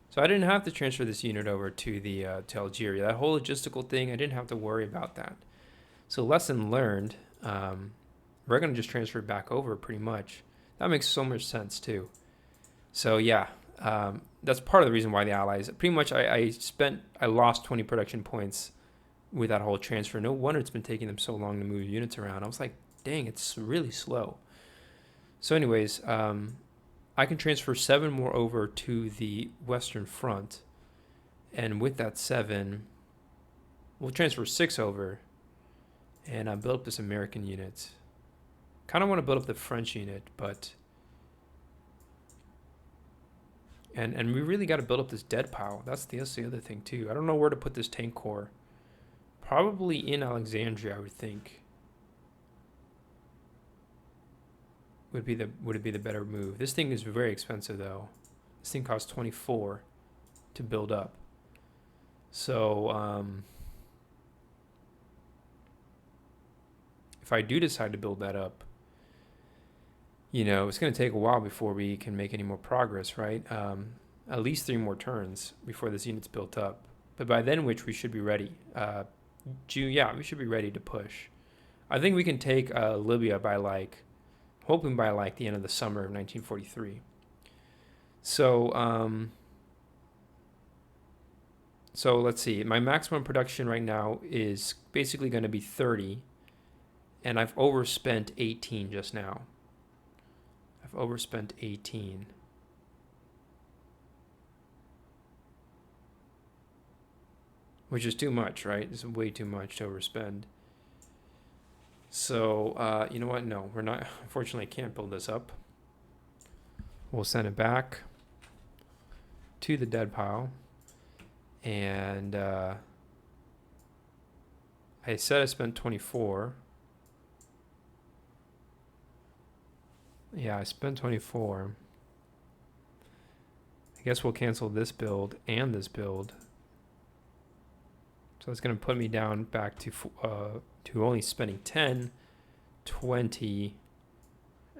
So I didn't have to transfer this unit over to the to Algeria. That whole logistical thing, I didn't have to worry about that. So lesson learned. We're gonna just transfer it back over pretty much. That makes so much sense too. So yeah, that's part of the reason why the Allies. Pretty much, I lost 20 production points with that whole transfer. No wonder it's been taking them so long to move units around. I was like, dang, it's really slow. So anyways, I can transfer 7 more over to the Western Front. And with that 7, we'll transfer 6 over. And I build up this American unit. Kind of want to build up the French unit, but... And we really got to build up this dead pile. That's the other thing, too. I don't know where to put this tank corps. Probably in Alexandria, I would think. Would it be the better move? This thing is very expensive though. This thing costs 24 to build up. So if I do decide to build that up, you know, it's going to take a while before we can make any more progress, right? At least 3 more turns before this unit's built up. But by then, we should be ready. We should be ready to push. I think we can take Libya by hoping by the end of the summer of 1943. So so let's see. My maximum production right now is basically going to be 30, and I've overspent 18 just now. I've overspent 18. Which is too much, right? It's way too much to overspend. So, you know what? No, we're not. Unfortunately, I can't build this up. We'll send it back to the dead pile. And I said I spent 24. Yeah, I spent 24. I guess we'll cancel this build and this build. So it's going to put me down back to only spending 10, 20,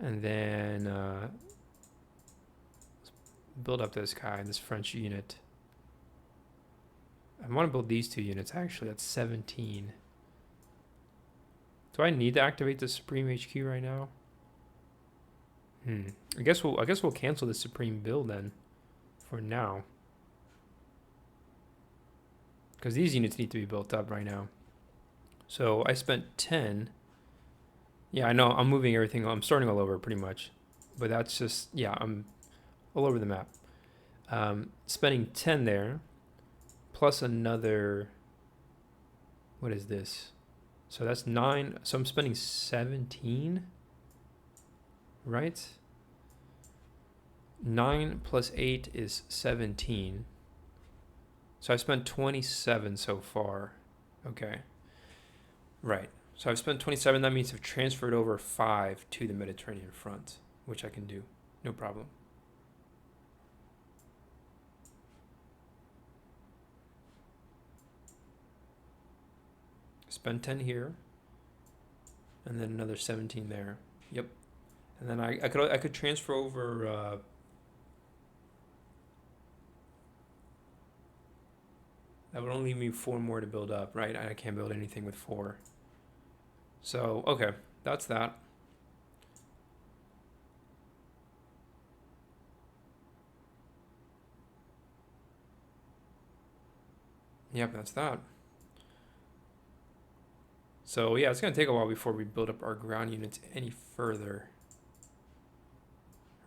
and then build up this guy, this French unit. I want to build these 2 units actually. That's 17. Do I need to activate the Supreme HQ right now? I guess we'll cancel the Supreme build then, for now. Because these units need to be built up right now. So I spent 10. Yeah, I know, I'm moving everything. I'm starting all over pretty much. But that's just, yeah, I'm all over the map. Spending 10 there, plus another, what is this? So that's 9. So I'm spending 17. right? 9 plus 8 is 17. So I've spent 27 so far. Okay. Right. So I've spent 27. That means I've transferred over 5 to the Mediterranean front, which I can do. No problem. Spend 10 here. And then another 17 there. Yep. And then I could transfer over that would only leave me 4 more to build up, right? I can't build anything with 4. So, okay, that's that. Yep, that's that. So yeah, it's gonna take a while before we build up our ground units any further.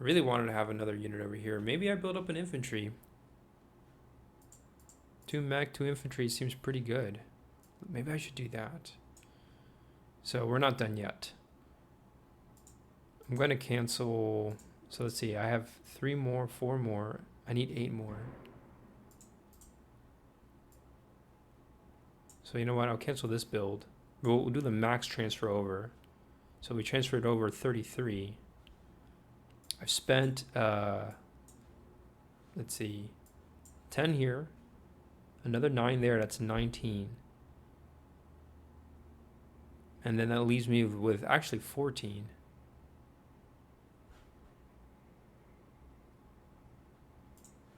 I really wanted to have another unit over here. Maybe I build up an infantry. 2 mech, 2 infantry seems pretty good. Maybe I should do that. So we're not done yet. I'm going to cancel. So let's see. I have 3 more, 4 more. I need 8 more. So you know what? I'll cancel this build. We'll do the max transfer over. So we transferred over 33. I've spent, let's see, 10 here. Another 9 there. That's 19. And then that leaves me with actually 14.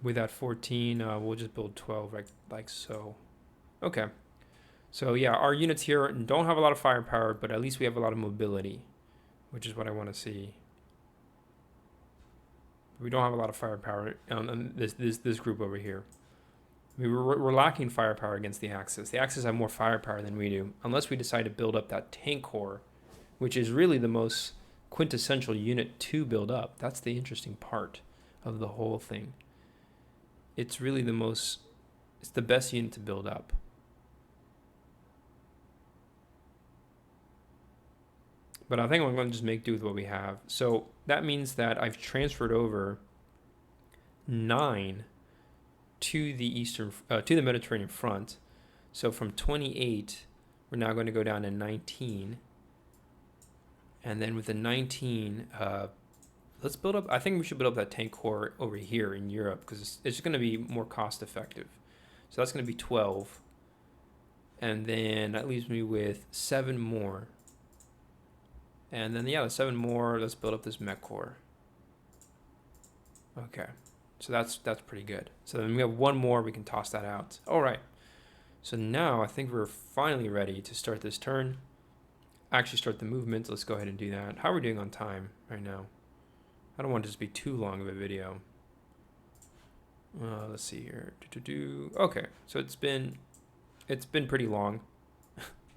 With that 14, we'll just build 12 like so. Okay. So yeah, our units here don't have a lot of firepower, but at least we have a lot of mobility, which is what I want to see. We don't have a lot of firepower on this group over here. We're lacking firepower against the Axis. The Axis have more firepower than we do, unless we decide to build up that tank corps, which is really the most quintessential unit to build up. That's the interesting part of the whole thing. It's really it's the best unit to build up. But I think I'm going to just make do with what we have. So that means that I've transferred over 9 to the Mediterranean front. So from 28, we're now going to go down to 19. And then with the 19, let's build up. I think we should build up that tank corps over here in Europe because it's going to be more cost effective. So that's going to be 12. And then that leaves me with 7 more. And then, yeah, the 7 more, let's build up this mech corps. Okay, so that's pretty good. So then we have 1 more, we can toss that out. All right, so now I think we're finally ready to start this turn. Actually start the movement. Let's go ahead and do that. How are we doing on time right now? I don't want it to just be too long of a video. Let's see here. Okay, so it's been pretty long.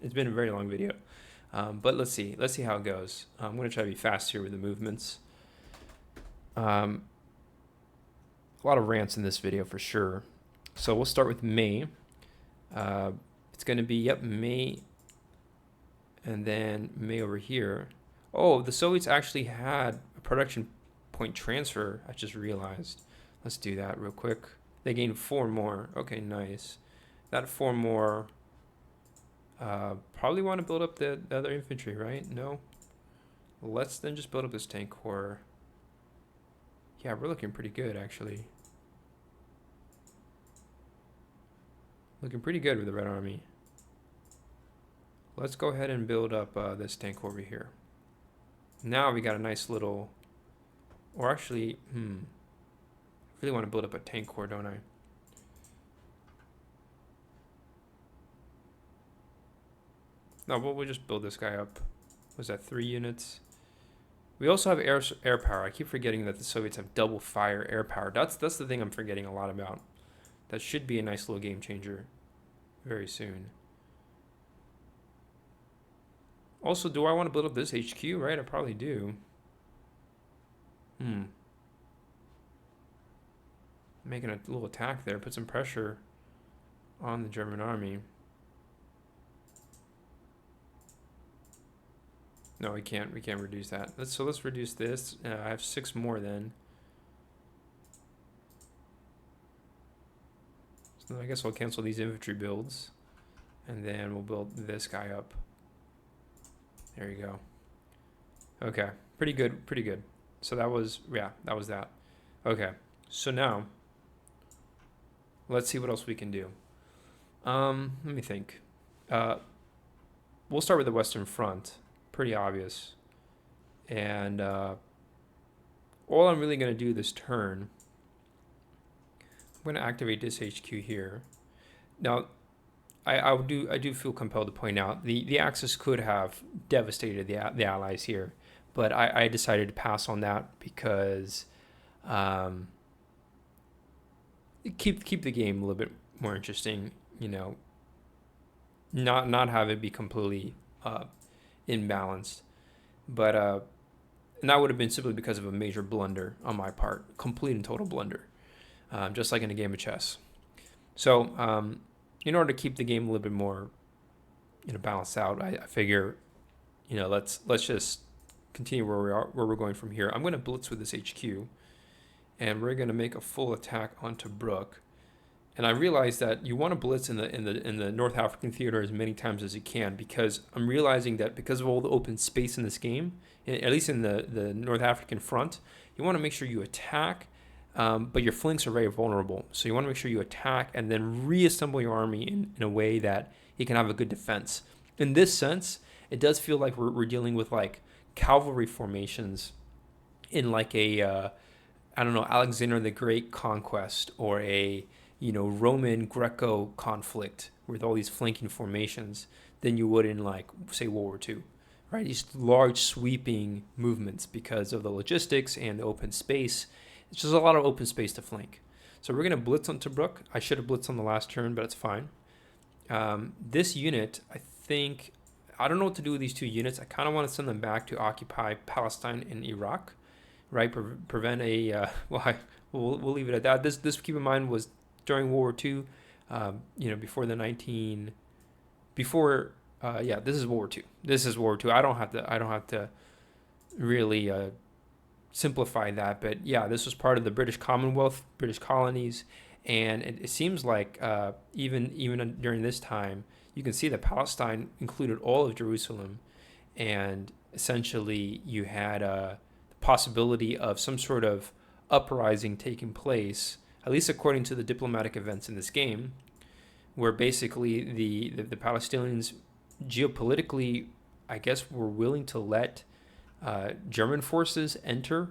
It's been a very long video. But let's see how it goes. I'm going to try to be fast here with the movements. A lot of rants in this video for sure. So we'll start with May. It's going to be, yep, May. And then May over here. Oh, the Soviets actually had a production point transfer. I just realized. Let's do that real quick. They gained 4 more. Okay, nice. That 4 more... probably want to build up the other infantry, right? No? Let's then just build up this tank corps. Yeah, we're looking pretty good, actually. Looking pretty good with the Red Army. Let's go ahead and build up this tank corps over here. Now we got a nice little... Or actually, I really want to build up a tank corps, don't I? No, we'll just build this guy up. Was that 3 units? We also have air power. I keep forgetting that the Soviets have double fire air power. That's the thing I'm forgetting a lot about. That should be a nice little game changer very soon. Also, do I want to build up this HQ, right? I probably do. Making a little attack there. Put some pressure on the German army. No, we can't. We can't reduce that. Let's reduce this. I have 6 more then. So I guess I'll cancel these infantry builds, and then we'll build this guy up. There you go. Okay, pretty good, pretty good. So that was, yeah, that was that. Okay, so now let's see what else we can do. Let me think. We'll start with the Western Front. Pretty obvious. And all I'm really going to do this turn, I'm going to activate this HQ here. Now, I do feel compelled to point out the Axis could have devastated the Allies here, but I decided to pass on that because keep the game a little bit more interesting. You know, not have it be completely imbalanced, but and that would have been simply because of a major blunder on my part, complete and total blunder, just like in a game of chess. So in order to keep the game a little bit more, balanced out, I figure, let's just continue where we're going from here. I'm going to blitz with this HQ, and we're going to make a full attack onto Brook. And I realize that you want to blitz in the North African theater as many times as you can, because I'm realizing that because of all the open space in this game, at least in the North African front, you want to make sure you attack, but your flanks are very vulnerable. So you want to make sure you attack and then reassemble your army in a way that you can have a good defense. In this sense, it does feel like we're dealing with like cavalry formations in like a, I don't know, Alexander the Great conquest, or a Roman Greco conflict with all these flanking formations than you would in, like, say, World War II, right? These large sweeping movements because of the logistics and the open space. It's just a lot of open space to flank. So we're going to blitz on Tobruk. I should have blitzed on the last turn, but it's fine. This unit, I don't know what to do with these 2 units. I kind of want to send them back to occupy Palestine and Iraq, right? Prevent a, we'll leave it at that. This, keep in mind, was during World War II, before this is World War II. This is World War II. I don't have to really simplify that, but yeah, this was part of the British Commonwealth, British colonies, and it seems like even during this time, you can see that Palestine included all of Jerusalem, and essentially you had the possibility of some sort of uprising taking place, at least according to the diplomatic events in this game, where basically the Palestinians geopolitically, I guess, were willing to let German forces enter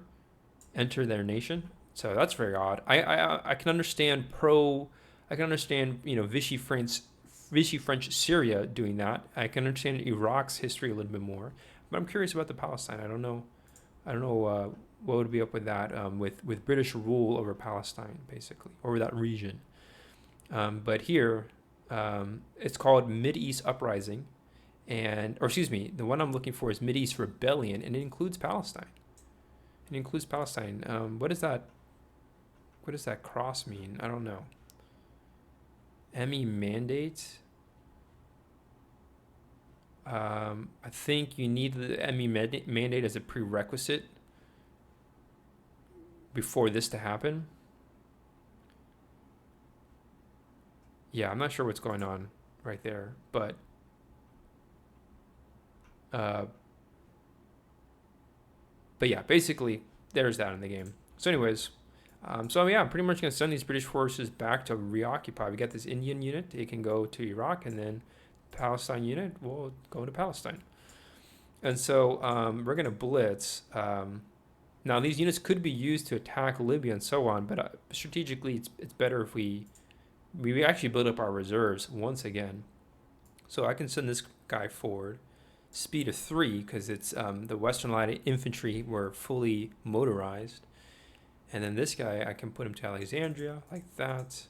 their nation. So that's very odd. I can understand Vichy French Syria doing that. I can understand Iraq's history a little bit more, but I'm curious about the Palestine. I don't know what would be up with that, with British rule over Palestine, basically, over that region. But here, it's called Mideast Uprising, the one I'm looking for is Mideast Rebellion, and it includes Palestine. What does that cross mean? I don't know. ME mandate. I think you need the ME mandate as a prerequisite before this to happen. Yeah, I'm not sure what's going on right there, but yeah, basically there's that in the game. So anyways, I'm pretty much going to send these British forces back to reoccupy. We got this Indian unit, it can go to Iraq, and then Palestine unit will go to Palestine. And so we're going to blitz. Now, these units could be used to attack Libya and so on, but strategically, it's better if we actually build up our reserves once again. So I can send this guy forward, speed of 3, because it's the Western Line infantry were fully motorized. And then this guy, I can put him to Alexandria, like that.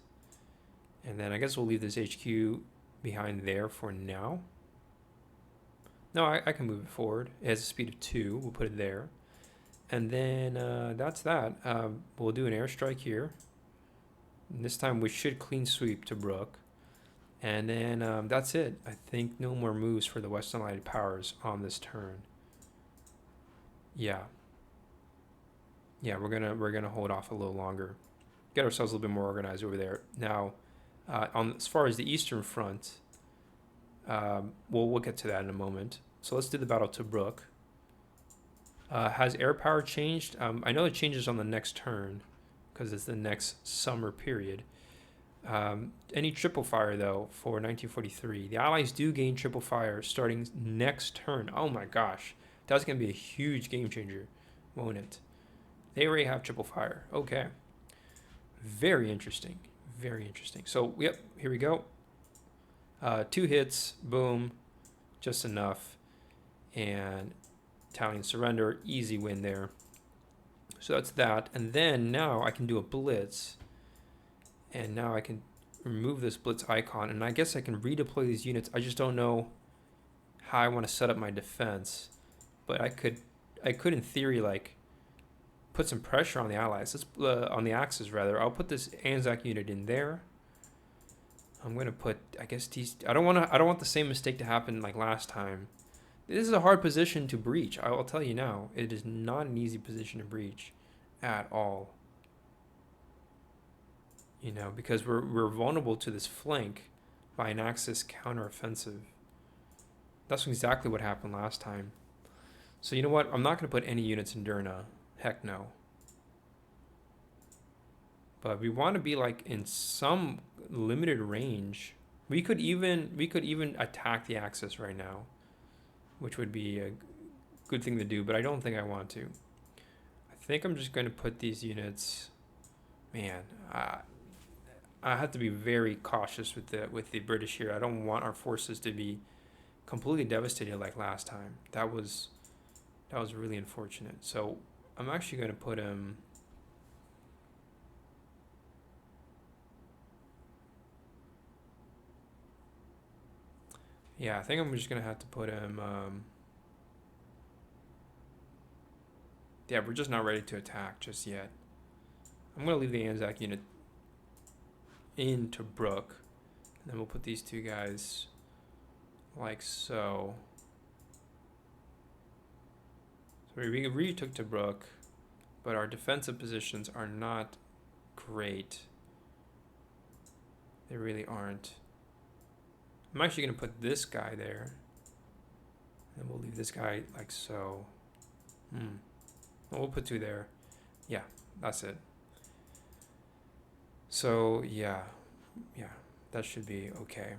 And then I guess we'll leave this HQ behind there for now. No, I can move it forward. It has a speed of 2. We'll put it there. And then that's that. We'll do an airstrike here. And this time we should clean sweep to Brook. And then that's it. I think no more moves for the Western Allied powers on this turn. Yeah. Yeah, we're gonna hold off a little longer. Get ourselves a little bit more organized over there. Now, on as far as the Eastern Front, we'll get to that in a moment. So let's do the Battle of Tobruk. Has air power changed? I know it changes on the next turn because it's the next summer period. Any triple fire though for 1943? The Allies do gain triple fire starting next turn. Oh my gosh, that's gonna be a huge game changer, won't it? They already have triple fire. Okay, very interesting, very interesting. So yep, here we go. 2 hits, boom, just enough, and Italian surrender, easy win there. So that's that, and then now I can do a blitz, and now I can remove this blitz icon, and I guess I can redeploy these units. I just don't know how I want to set up my defense, but I could in theory like put some pressure on the Allies. Let's on the Axis rather. I'll put this Anzac unit in there. I'm gonna put, I guess these. I don't want the same mistake to happen like last time. This is a hard position to breach. I will tell you now. It is not an easy position to breach at all. You know, because we're vulnerable to this flank by an Axis counteroffensive. That's exactly what happened last time. So you know what? I'm not going to put any units in Derna. Heck no. But we want to be like in some limited range. We could even attack the Axis right now, which would be a good thing to do, but I don't think I want to. I think I'm just going to put these units. Man, I have to be very cautious with the British here. I don't want our forces to be completely devastated like last time. That was really unfortunate. So I'm actually going to put him. Yeah, I think I'm just going to have to put him. Yeah, we're just not ready to attack just yet. I'm going to leave the Anzac unit in Tobruk. And then we'll put these 2 guys like so. So we retook Tobruk, but our defensive positions are not great. They really aren't. I'm actually going to put this guy there. And we'll leave this guy like so. We'll put 2 there. Yeah, that's it. So, yeah, that should be okay.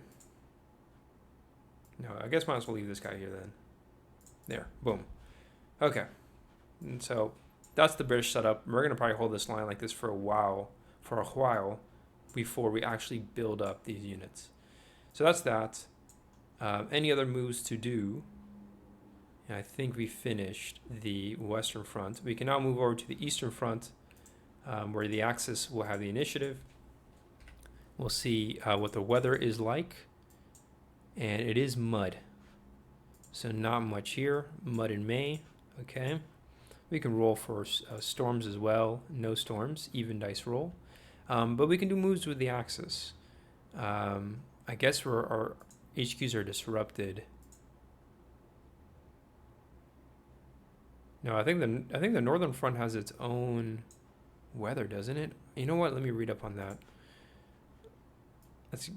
No, I guess might as well leave this guy here then. There, boom. Okay, and so that's the British setup. We're going to probably hold this line like this for a while, before we actually build up these units. So that's that. Any other moves to do? And I think we finished the Western Front. We can now move over to the Eastern Front, where the Axis will have the initiative. We'll see what the weather is like. And it is mud. So not much here. Mud in May. Okay. We can roll for storms as well. No storms. Even dice roll. But we can do moves with the Axis. I guess our HQs are disrupted. No, I think the Northern Front has its own weather, doesn't it? You know what? Let me read up on that. That's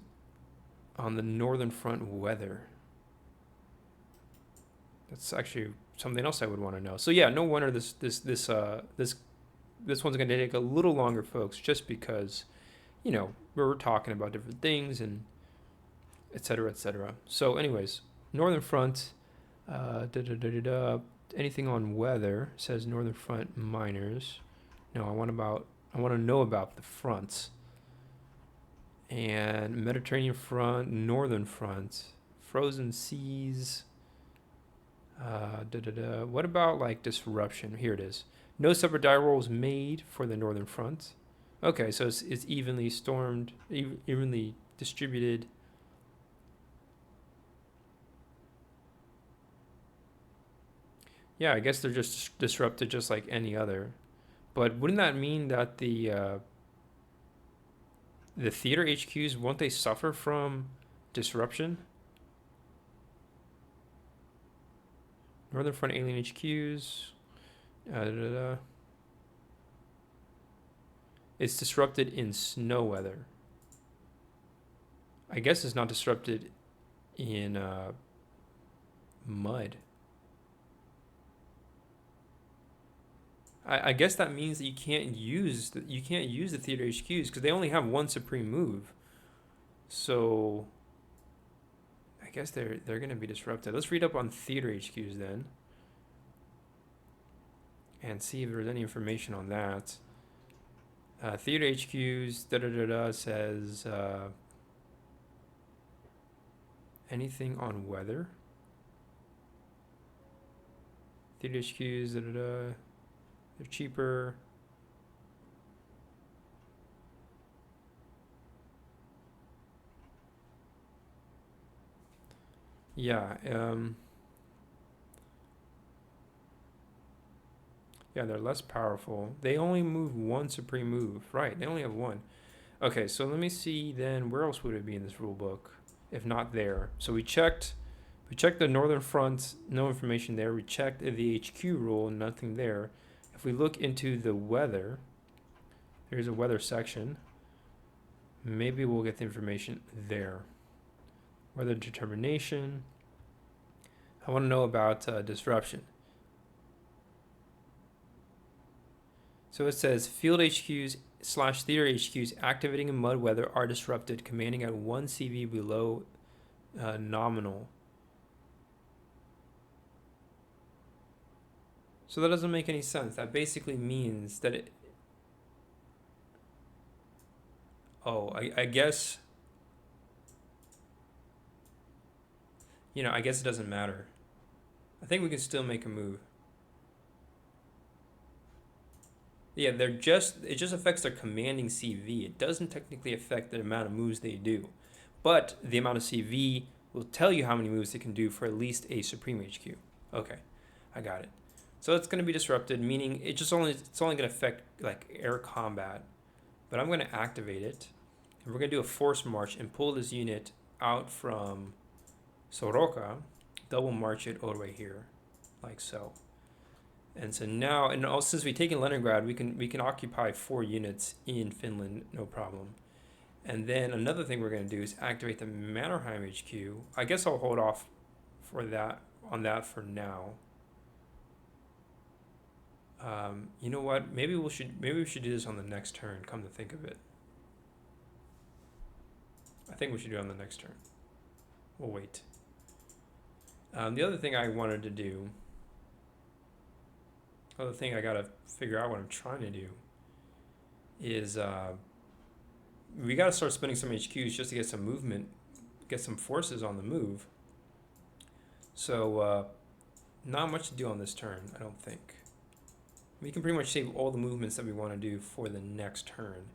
on the Northern Front weather. That's actually something else I would want to know. So yeah, no wonder this one's going to take a little longer, folks, just because, you know, we're talking about different things and et cetera, et cetera. So anyways, Northern Front, anything on weather says Northern Front minors. No, I want to know about the fronts. And Mediterranean Front, Northern Front, frozen seas. What about like disruption? Here it is. No separate die rolls made for the Northern Front. Okay, so it's evenly stormed, evenly distributed. Yeah, I guess they're just disrupted just like any other. But wouldn't that mean that the theater HQs, won't they suffer from disruption? Northern Front alien HQs. Da, da, da. It's disrupted in snow weather. I guess it's not disrupted in mud. I guess that means that you can't use the theater HQs because they only have one supreme move. So I guess they're going to be disrupted. Let's read up on theater HQs then, and see if there's any information on that. Theater HQs says anything on weather. Theater HQs they're cheaper. Yeah. Yeah, they're less powerful. They only move one supreme move. Right, they only have one. Okay, so let me see then, where else would it be in this rule book if not there? So we checked the northern front, no information there. We checked the HQ rule, nothing there. If we look into the weather, there's a weather section. Maybe we'll get the information there. Weather determination. I want to know about disruption. So it says field HQs / theater HQs activating in mud weather are disrupted, commanding at 1 CV below nominal. So that doesn't make any sense. That basically means that it... Oh, I guess... You know, I guess it doesn't matter. I think we can still make a move. Yeah, it just affects their commanding CV. It doesn't technically affect the amount of moves they do. But the amount of CV will tell you how many moves they can do for at least a Supreme HQ. Okay, I got it. So it's going to be disrupted, meaning it's only going to affect like air combat. But I'm going to activate it, and we're going to do a force march and pull this unit out from Soroka, double march it all the way here, like so. And so now, and also since we've taken Leningrad, we can occupy 4 units in Finland, no problem. And then another thing we're going to do is activate the Mannerheim HQ. I guess I'll hold off for that for now. You know what? Maybe we should do this on the next turn. Come to think of it, I think we should do it on the next turn. We'll wait. The other thing I wanted to do. Other thing I gotta figure out what I'm trying to do is we gotta start spending some HQs just to get some movement, get some forces on the move. So not much to do on this turn, I don't think. We can pretty much save all the movements that we want to do for the next turn,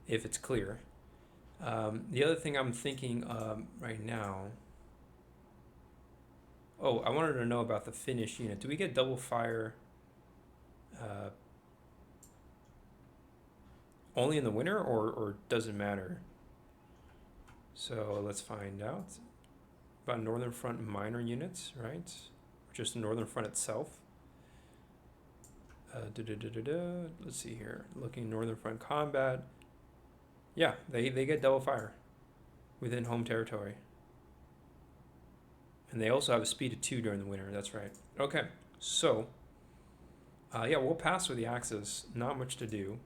if it's clear. The other thing I'm thinking right now. Oh, I wanted to know about the Finnish unit. Do we get double fire? Only in the winter, or does it matter? So let's find out about Northern Front minor units, right? Or just the Northern Front itself. Let's see here. Looking Northern Front combat. Yeah, they get double fire within home territory. And they also have a speed of 2 during the winter, that's right. Okay, so yeah, we'll pass with the Axis. Not much to do.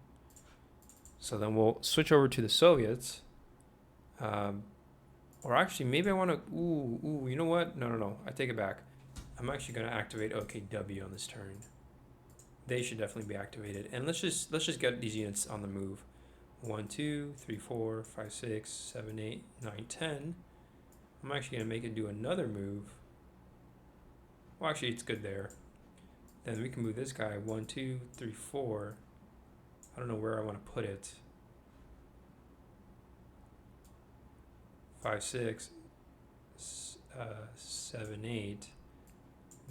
So then we'll switch over to the Soviets. Or actually, maybe I want to... Ooh, you know what? No. I take it back. I'm actually going to activate OKW on this turn. They should definitely be activated. And let's just get these units on the move. 1, 2, 3, 4, 5, 6, 7, 8, 9, 10. I'm actually going to make it do another move. Well, actually, it's good there. Then we can move this guy 1, 2, 3, 4. I don't know where I want to put it. 5, 6, 7, 8,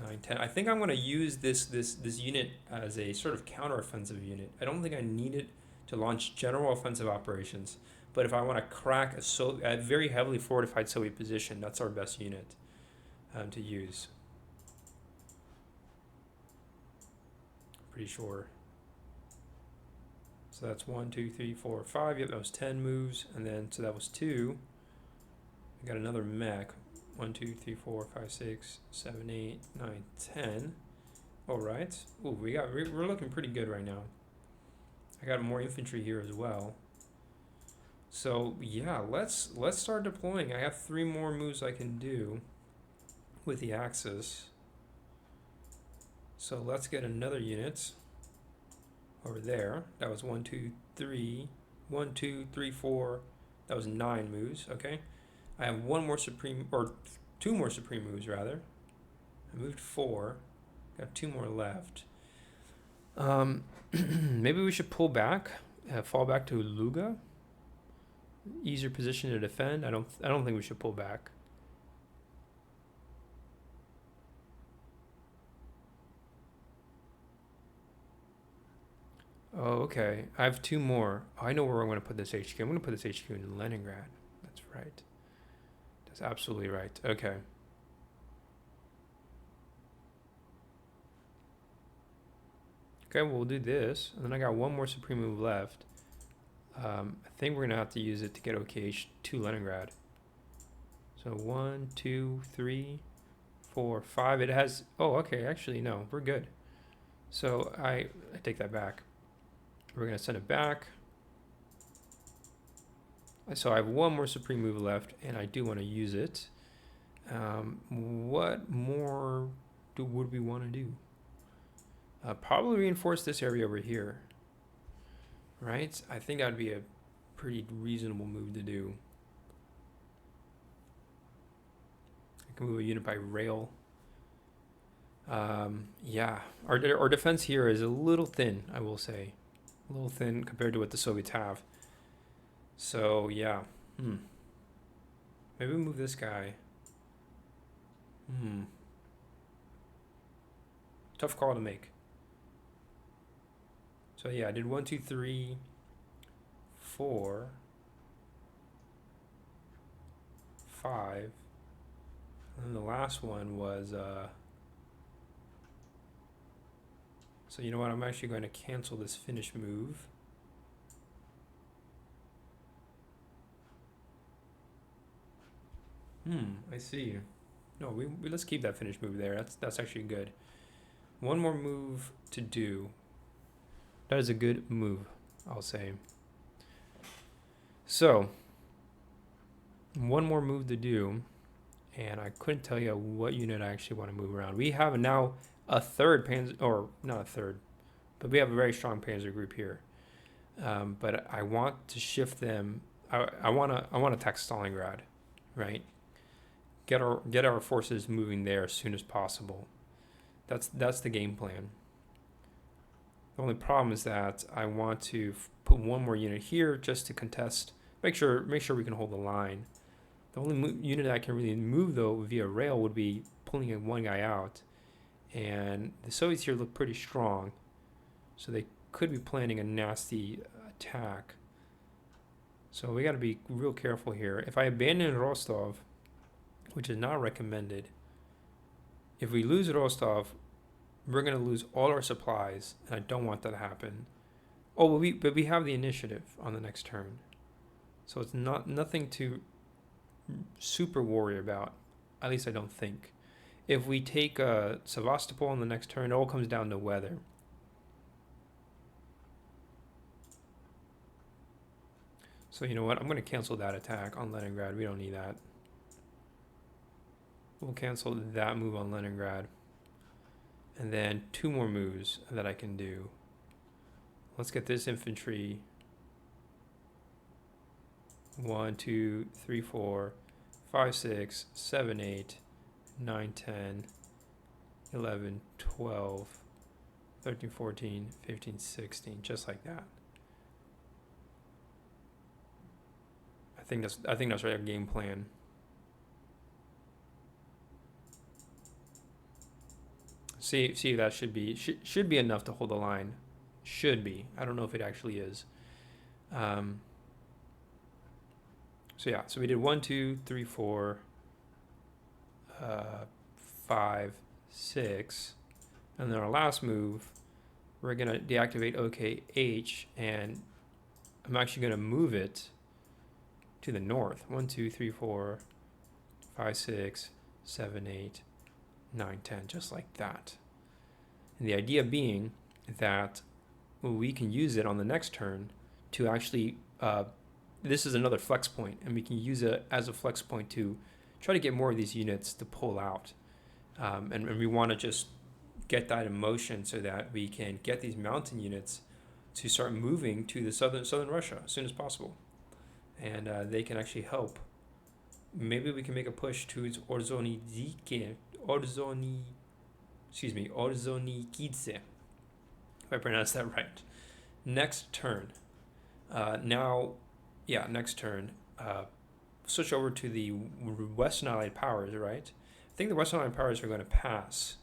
9, 10. I think I'm going to use this unit as a sort of counter-offensive unit. I don't think I need it to launch general offensive operations. But if I want to crack a very heavily fortified Soviet position, that's our best unit to use. Pretty sure. So that's 1, 2, 3, 4, 5. Yep, that was 10 moves. And then, so that was 2. I got another mech. 1, 2, 3, 4, 5, 6, 7, 8, 9, 10. All right. Ooh, we're looking pretty good right now. I got more infantry here as well. So yeah, let's start deploying. I have 3 more moves I can do with the Axis. So let's get another unit over there. That was 1, 2, 3. 1, 2, 3, 4. That was 9 moves. Okay. I have 1 more supreme, or 2 more supreme moves rather. I moved 4. Got 2 more left. Maybe we should pull back, fall back to Luga. Easier position to defend. I don't think we should pull back. Oh, okay. I have 2 more. Oh, I know where I'm going to put this HQ. I'm going to put this HQ in Leningrad. That's right. That's absolutely right. Okay. Okay, we'll do this. And then I got 1 more supreme move left. I think we're going to have to use it to get OKH to Leningrad. So 1, 2, 3, 4, 5. It has... Oh, okay. Actually, no. We're good. So I take that back. We're going to send it back. So I have 1 more supreme move left, and I do want to use it. What more would we want to do? Probably reinforce this area over here. Right? I think that would be a pretty reasonable move to do. I can move a unit by rail. Yeah, our defense here is a little thin, I will say. A little thin compared to what the Soviets have. So, yeah. Maybe we move this guy. Tough call to make. So yeah, I did 1, 2, 3, 4, 5, and then the last one was so you know what, I'm actually going to cancel this finish move. I see. No, we let's keep that finish move there. That's actually good. 1 more move to do. That is a good move, I'll say. So, 1 more move to do, and I couldn't tell you what unit I actually want to move around. We have now a 3rd Panzer, or not a 3rd, but we have a very strong Panzer group here. But I want to shift them. I want to attack Stalingrad, right? Get our forces moving there as soon as possible. That's the game plan. The only problem is that I want to put 1 more unit here just to contest, make sure we can hold the line. The only unit I can really move though via rail would be pulling 1 guy out, and the Soviets here look pretty strong, so they could be planning a nasty attack. So we got to be real careful here. If I abandon Rostov, which is not recommended, if we lose Rostov, we're going to lose all our supplies, and I don't want that to happen. Oh, but we have the initiative on the next turn, so it's nothing to super worry about. At least I don't think. If we take Sevastopol on the next turn, it all comes down to weather. So you know what? I'm going to cancel that attack on Leningrad. We don't need that. We'll cancel that move on Leningrad. And then 2 more moves that I can do. Let's get this infantry. 1, 2, 3, 4, 5, 6, 7, 8, 9, 10, 11, 12, 13, 14, 15, 16, just like that. I think that's our game plan. See, that should be enough to hold the line. Should be. I don't know if it actually is. So yeah, so we did 1, 2, 3, 4, 5, 6, and then our last move we're going to deactivate OKH, and I'm actually going to move it to the north. 1, 2, 3, 4, 5, 6, 7, 8, 9, 10, just like that. And the idea being that we can use it on the next turn to actually, this is another flex point, and we can use it as a flex point to try to get more of these units to pull out. And we want to just get that in motion so that we can get these mountain units to start moving to the southern Russia as soon as possible. And they can actually help. Maybe we can make a push towards Orzonikidze, if I pronounce that right. Next turn. Next turn. Switch over to the Western Allied powers, right? I think the Western Allied powers are going to pass.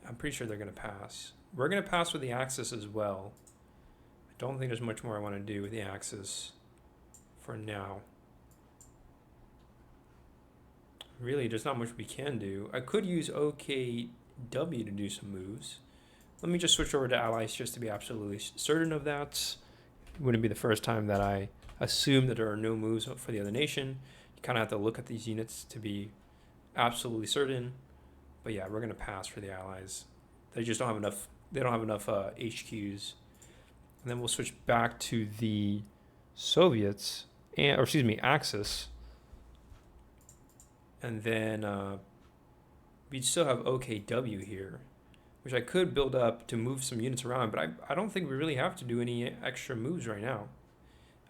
I'm pretty sure they're going to pass. We're going to pass with the Axis as well. I don't think there's much more I want to do with the Axis for now. Really, there's not much we can do. I could use OKW to do some moves. Let me just switch over to allies just to be absolutely certain of that. It wouldn't be the first time that I assume that there are no moves for the other nation. You kind of have to look at these units to be absolutely certain. But yeah, we're going to pass for the allies. They just don't have enough. They don't have enough HQs. And then we'll switch back to the Soviets, Axis. And then we still have OKW here, which I could build up to move some units around, but I don't think we really have to do any extra moves right now.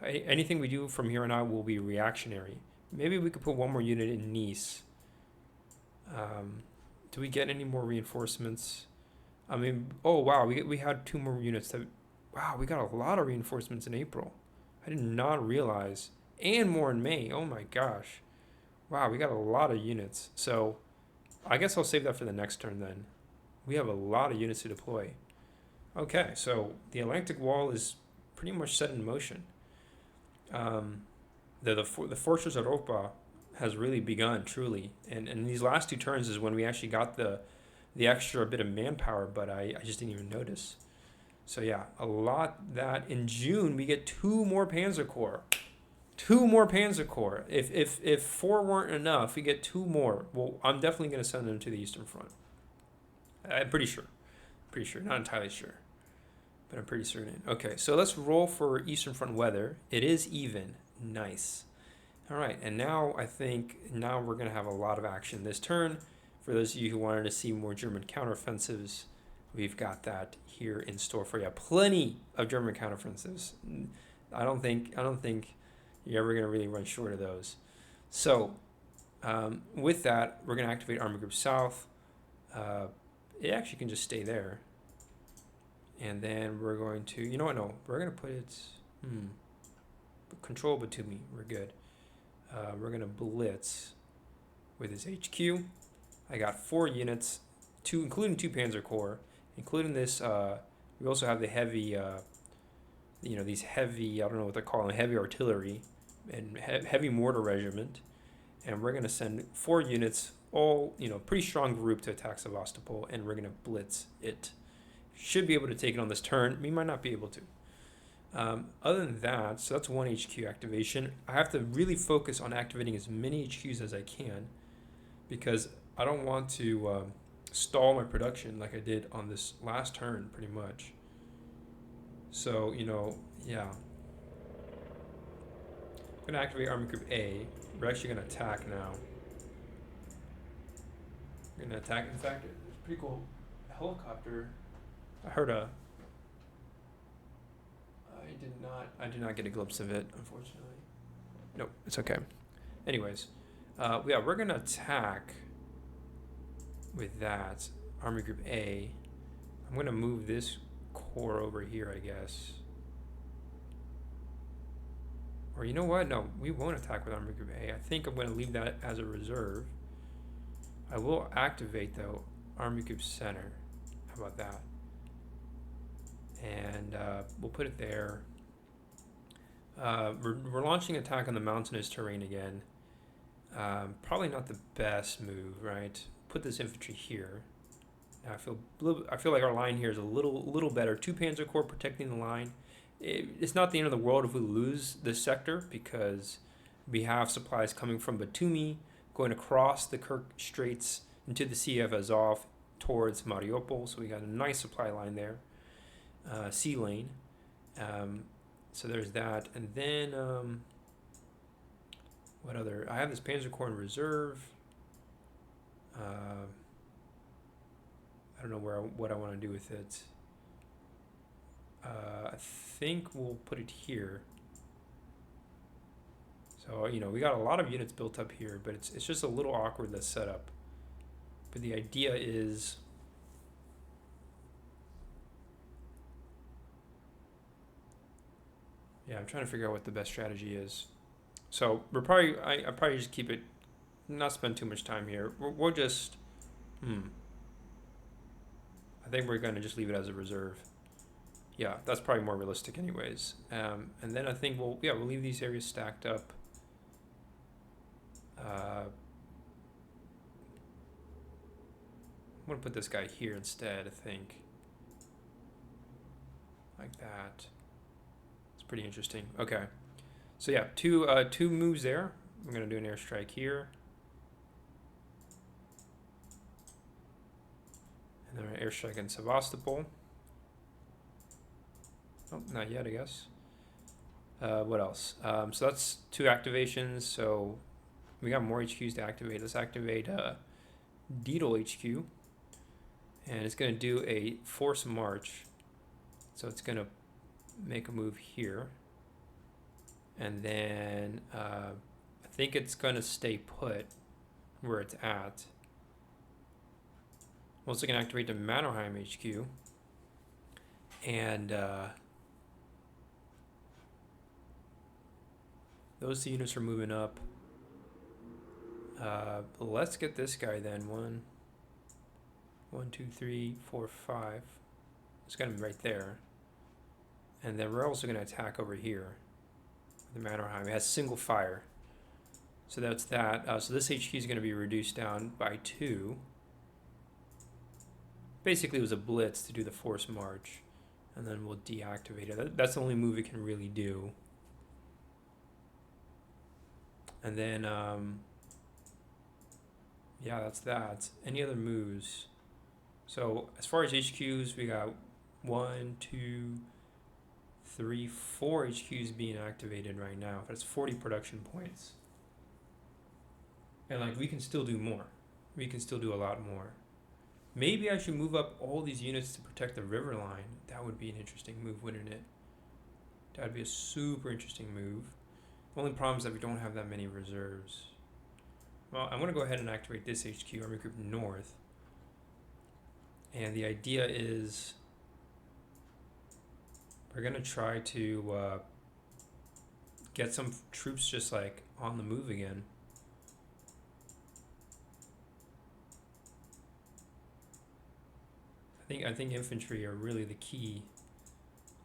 Anything we do from here on out will be reactionary. Maybe we could put one more unit in Nice. Do we get any more reinforcements? I mean, oh wow, we had 2 more units. Wow, we got a lot of reinforcements in April. I did not realize. And more in May. Oh my gosh. Wow, we got a lot of units. So I guess I'll save that for the next turn then. We have a lot of units to deploy. Okay, so the Atlantic Wall is pretty much set in motion. The Fortress Europa has really begun, truly. And these last 2 turns is when we actually got the extra bit of manpower, but I just didn't even notice. So yeah, a lot that in June we get 2 more Panzer Corps. 2 more Panzer Corps. If 4 weren't enough, we get 2 more. Well, I'm definitely going to send them to the Eastern Front. I'm pretty sure. Not entirely sure, but I'm pretty certain. Okay, so let's roll for Eastern Front weather. It is even. Nice. All right, and now I think we're going to have a lot of action this turn. For those of you who wanted to see more German counteroffensives, we've got that here in store for you. Plenty of German counteroffensives. I don't think you're ever going to really run short of those. So with that, we're going to activate Army Group South. It actually can just stay there. And then we're going to, you know what, no, we're going to put it, control Batumi, we're good. We're going to blitz with his HQ. I got 4 units, including 2 Panzer Corps, including this, we also have the heavy, these heavy, I don't know what they're calling, heavy artillery and heavy mortar regiment. And we're going to send 4 units, all, pretty strong group to attack Sevastopol, and we're going to blitz it. Should be able to take it on this turn. We might not be able to. Other than that, so that's 1 HQ activation. I have to really focus on activating as many HQs as I can because I don't want to stall my production like I did on this last turn, pretty much. So, yeah. I'm going to activate Army Group A. We're actually going to attack now. We're going to attack. In fact, it's a pretty cool helicopter. I heard I did not get a glimpse of it, unfortunately. Nope, it's okay. Anyways, yeah, we're going to attack with that Army Group A. I'm going to move this corps over here, I guess. Or you know what? No, we won't attack with Army Group A. I think I'm going to leave that as a reserve. I will activate, though, Army Group Center. How about that? And we'll put it there. We're launching attack on the mountainous terrain again. Probably not the best move, right? Put this infantry here. I feel like our line here is a little better. 2 Panzer Corps protecting the line. It's not the end of the world if we lose this sector, because we have supplies coming from Batumi, going across the Kerch Straits into the Sea of Azov towards Mariupol. So we got a nice supply line there, sea lane. So there's that, and then what other? I have this Panzer Corps in reserve. I don't know what I want to do with it. I think we'll put it here. So, you know, we got a lot of units built up here, but it's just a little awkward, the setup. But the idea is, yeah, I'm trying to figure out what the best strategy is. So we're probably, I probably just keep it, not spend too much time here. We'll just, I think we're going to just leave it as a reserve. Yeah, that's probably more realistic anyways. And then I think we'll leave these areas stacked up. I'm going to put this guy here instead, I think. Like that. It's pretty interesting. Okay. So yeah, two moves there. I'm going to do an airstrike here. And then an airstrike in Sevastopol. Oh, not yet, I guess. What else? So that's 2 activations. So we got more HQs to activate. Let's activate Deedle HQ. And it's going to do a force march. So it's going to make a move here. And then I think it's going to stay put where it's at. We're also going to activate the Mannerheim HQ. And those units are moving up. Let's get this guy then. 1, 2, 3, 4, 5. It's going to be right there. And then we're also going to attack over here. The Mannerheim. It has single fire. So that's that. So this HQ is going to be reduced down by 2. Basically, it was a blitz to do the force march. And then we'll deactivate it. That's the only move it can really do. And then, yeah, that's that. Any other moves? So as far as HQs, we got 1, 2, 3, 4 HQs being activated right now. That's 40 production points. And like, we can still do more. We can still do a lot more. Maybe I should move up all these units to protect the river line. That would be an interesting move, wouldn't it? That would be a super interesting move. The only problem is that we don't have that many reserves. Well, I'm going to go ahead and activate this HQ, Army Group North. And the idea is we're going to try to get some troops just like on the move again. I think infantry are really the key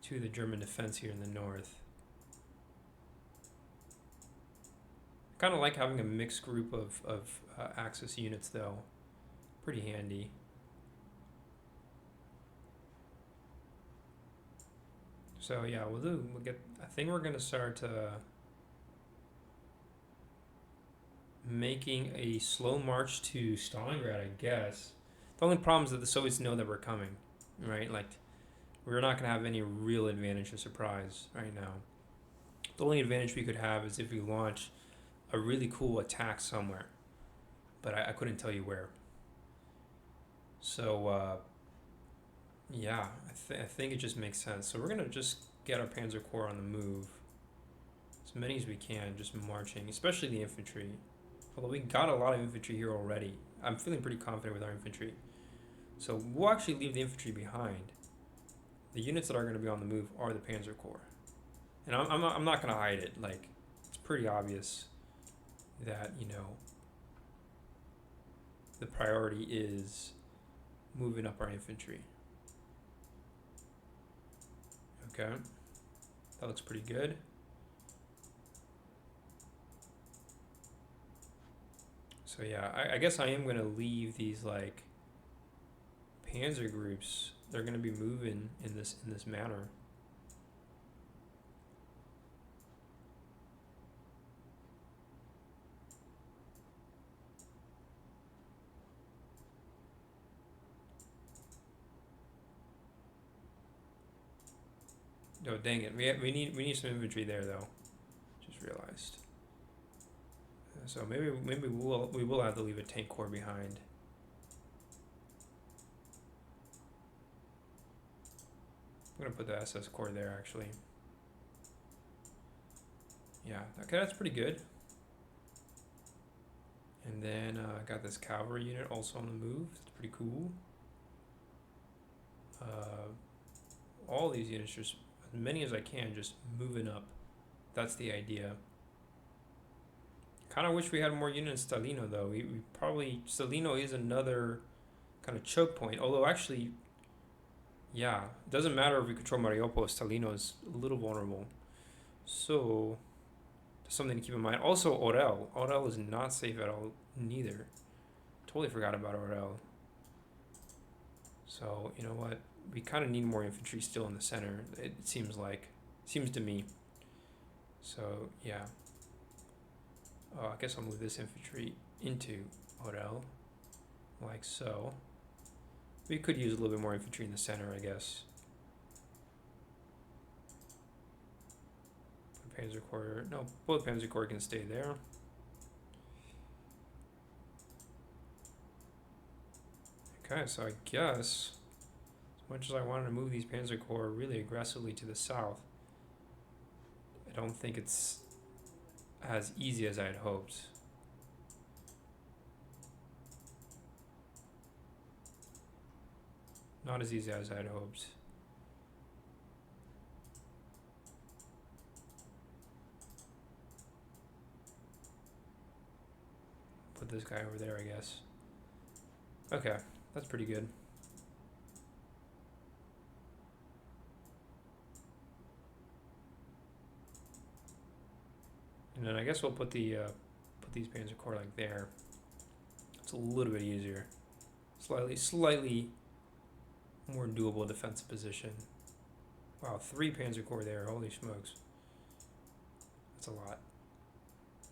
to the German defense here in the north. I kind of like having a mixed group of Axis units though. Pretty handy. So yeah, we'll get. I think we're gonna start making a slow march to Stalingrad, I guess. The only problem is that the Soviets know that we're coming, right? Like, we're not going to have any real advantage or surprise right now. The only advantage we could have is if we launch a really cool attack somewhere. But I couldn't tell you where. So, yeah, I think it just makes sense. So we're going to just get our Panzer Corps on the move. As many as we can, just marching, especially the infantry. Although we got a lot of infantry here already. I'm feeling pretty confident with our infantry. So we'll actually leave the infantry behind. The units that are going to be on the move are the Panzer Corps. And I'm not going to hide it. Like, it's pretty obvious that, you know, the priority is moving up our infantry. Okay. That looks pretty good. So yeah, I guess I am going to leave these, like, panzer groups, they're going to be moving in this manner. Oh dang it! We need some infantry there though. Just realized. So maybe we will have to leave a tank corps behind. I'm gonna put the SS corps there actually. Yeah, okay, that's pretty good. And then I got this cavalry unit also on the move. That's pretty cool. All these units, just as many as I can, just moving up. That's the idea. Kind of wish we had more units in Stalino though. We probably, Stalino is another kind of choke point. Although actually, yeah, it doesn't matter if we control Mariupol. Stalino is a little vulnerable. So, something to keep in mind. Also, Orel. Orel is not safe at all, neither. Totally forgot about Orel. So, you know what? We kind of need more infantry still in the center, it seems like. Seems to me. So, yeah. Oh, I guess I'll move this infantry into Orel, like so. We could use a little bit more infantry in the center, I guess. Panzer Corps, no, both Panzer Corps can stay there. Okay, so I guess, as much as I wanted to move these Panzer Corps really aggressively to the south, I don't think it's as easy as I had hoped. Not as easy as I had hoped. Put this guy over there, I guess. Okay, that's pretty good. And then I guess we'll put the put these Panzer Corps like there. It's a little bit easier. Slightly more doable defensive position. Wow, 3 Panzer Corps there. Holy smokes. That's a lot.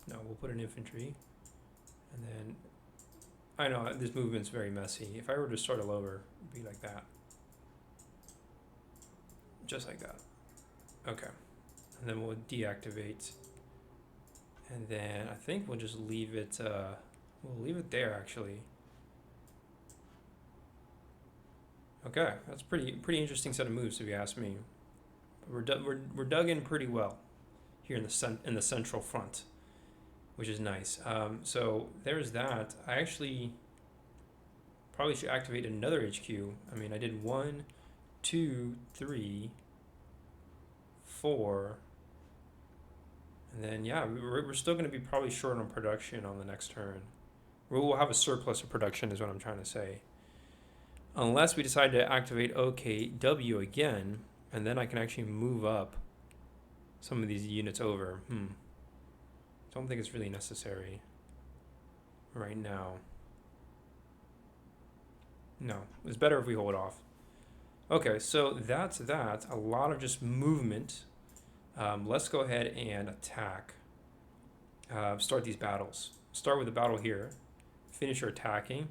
No, we'll put an infantry. And then, I know this movement's very messy. If I were to start all over, it'd be like that. Just like that. Okay. And then we'll deactivate. And then I think we'll just leave it, we'll leave it there actually. Okay, that's pretty interesting set of moves if you ask me. But we're dug in pretty well here in the central front, which is nice. So there's that. I actually probably should activate another HQ. I mean, I did 1, 2, 3, 4, and then yeah, we're still going to be probably short on production on the next turn. We'll have a surplus of production, is what I'm trying to say. Unless we decide to activate OKW again, and then I can actually move up some of these units over. Don't think it's really necessary right now. No, it's better if we hold off. Okay, so that's that. A lot of just movement. Let's go ahead and attack. Start these battles. Start with the battle here. Finish your attacking.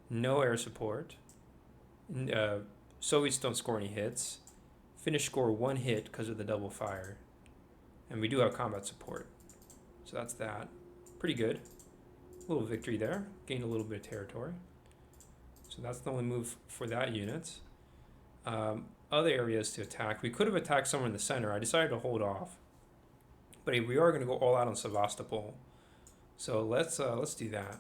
No air support. Soviets don't score any hits. Finnish score 1 hit because of the double fire. And we do have combat support. So that's that. Pretty good. A little victory there. Gained a little bit of territory. So that's the only move for that unit. Other areas to attack. We could have attacked somewhere in the center. I decided to hold off. But we are going to go all out on Sevastopol. So let's do that.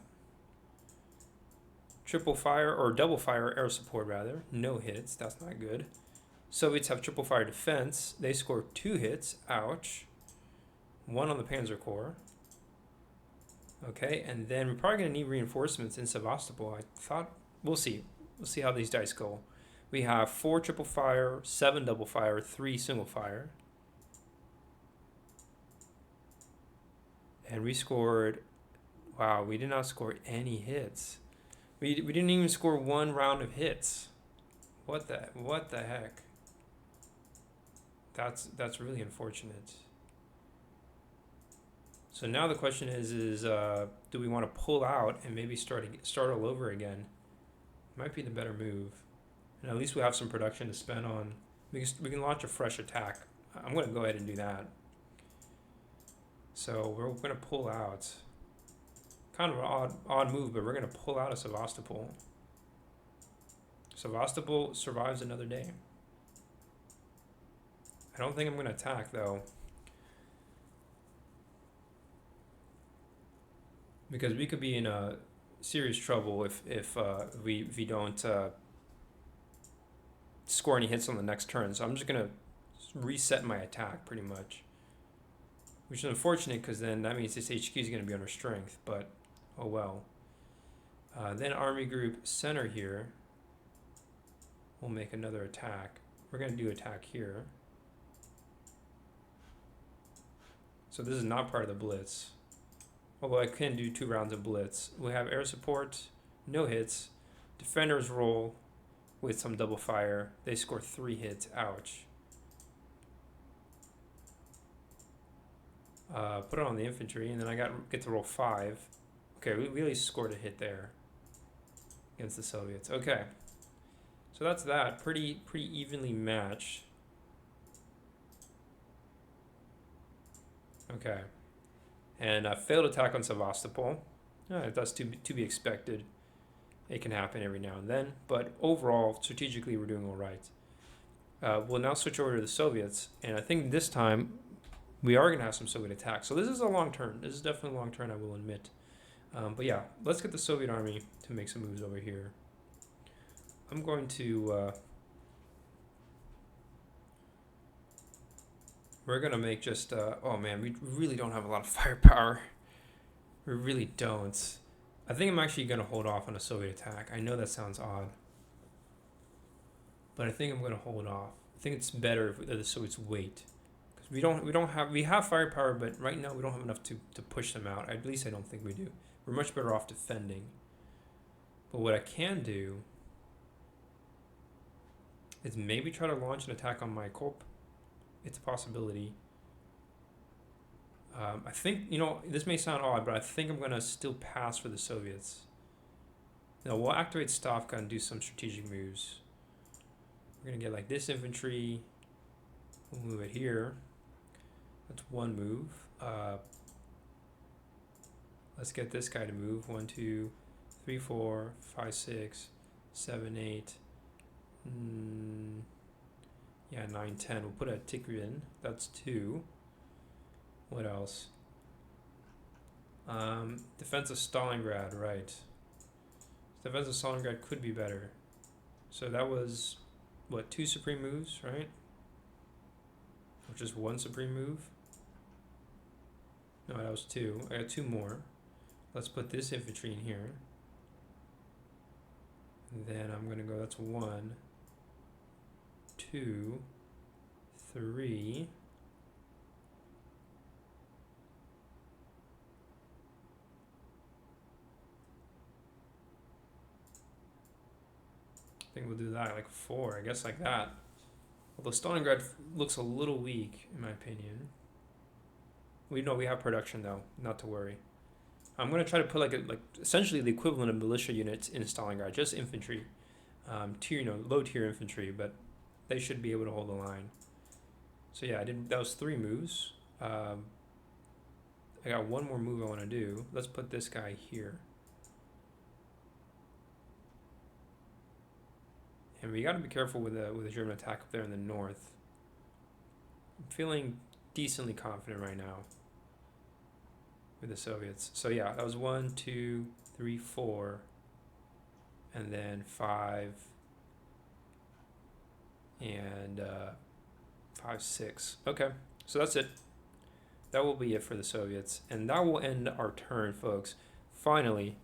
Triple fire, or double fire air support rather. No hits. That's not good. Soviets have triple fire defense. They score 2 hits. Ouch. 1 on the Panzer Corps. Okay, and then we're probably going to need reinforcements in Sevastopol. I thought, we'll see. We'll see how these dice go. We have 4 triple fire, 7 double fire, 3 single fire. And we scored, wow, we did not score any hits. We didn't even score one round of hits. What the heck? That's really unfortunate. So now the question is do we want to pull out and maybe start all over again? Might be the better move, and at least we have some production to spend on. We can launch a fresh attack. I'm going to go ahead and do that. So we're going to pull out. Kind of an odd move, but we're going to pull out of Sevastopol. Sevastopol survives another day. I don't think I'm going to attack, though. Because we could be in serious trouble if we don't score any hits on the next turn. So I'm just going to reset my attack, pretty much. Which is unfortunate, because then that means this HQ is going to be under strength, but oh well. Then Army Group Center here will make another attack. We're going to do attack here. So this is not part of the Blitz. Although I can do 2 rounds of Blitz. We have air support, no hits. Defenders roll with some double fire. They score 3 hits. Ouch. Put it on the infantry, and then I get to roll 5. Okay, we really scored a hit there against the Soviets. Okay, so that's that. Pretty evenly matched. Okay, and failed attack on Sevastopol. That's to be expected. It can happen every now and then, but overall, strategically, we're doing all right. We'll now switch over to the Soviets, and I think this time we are going to have some Soviet attacks. So this is a long turn. This is definitely a long turn, I will admit. But yeah, let's get the Soviet army to make some moves over here. I'm going to... we're going to make just... oh man, we really don't have a lot of firepower. We really don't. I think I'm actually going to hold off on a Soviet attack. I know that sounds odd. But I think I'm going to hold off. I think it's better if the Soviets wait. We have firepower, but right now we don't have enough to push them out. At least I don't think we do. We're much better off defending. But what I can do is maybe try to launch an attack on my corp. It's a possibility. I think, this may sound odd, but I think I'm going to still pass for the Soviets. Now we'll activate Stavka and do some strategic moves. We're going to get like this infantry. We'll move it here. That's one move. Let's get this guy to move. 1, 2, 3, 4, 5, 6, 7, 8. 9, 10. We'll put a ticker in. That's 2. What else? Defense of Stalingrad, right. Defense of Stalingrad could be better. So that was, what, 2 supreme moves, right? Or just 1 supreme move? No, that was 2. I got 2 more. Let's put this infantry in here. And then I'm going to go, that's 1, 2, 3. I think we'll do that, like 4, I guess, like that. Although Stalingrad looks a little weak, in my opinion. We know we have production, though, not to worry. I'm going to try to put like essentially the equivalent of militia units in Stalingrad, just infantry, low tier infantry, but they should be able to hold the line. So yeah, that was 3 moves. I got 1 more move I want to do. Let's put this guy here. And we got to be careful with the German attack up there in the north. I'm feeling decently confident right now with the Soviets. So yeah, that was 1, 2, 3, 4, and then 5, and 5, 6. Okay, so that's it. That will be it for the Soviets, and that will end our turn, folks. Finally,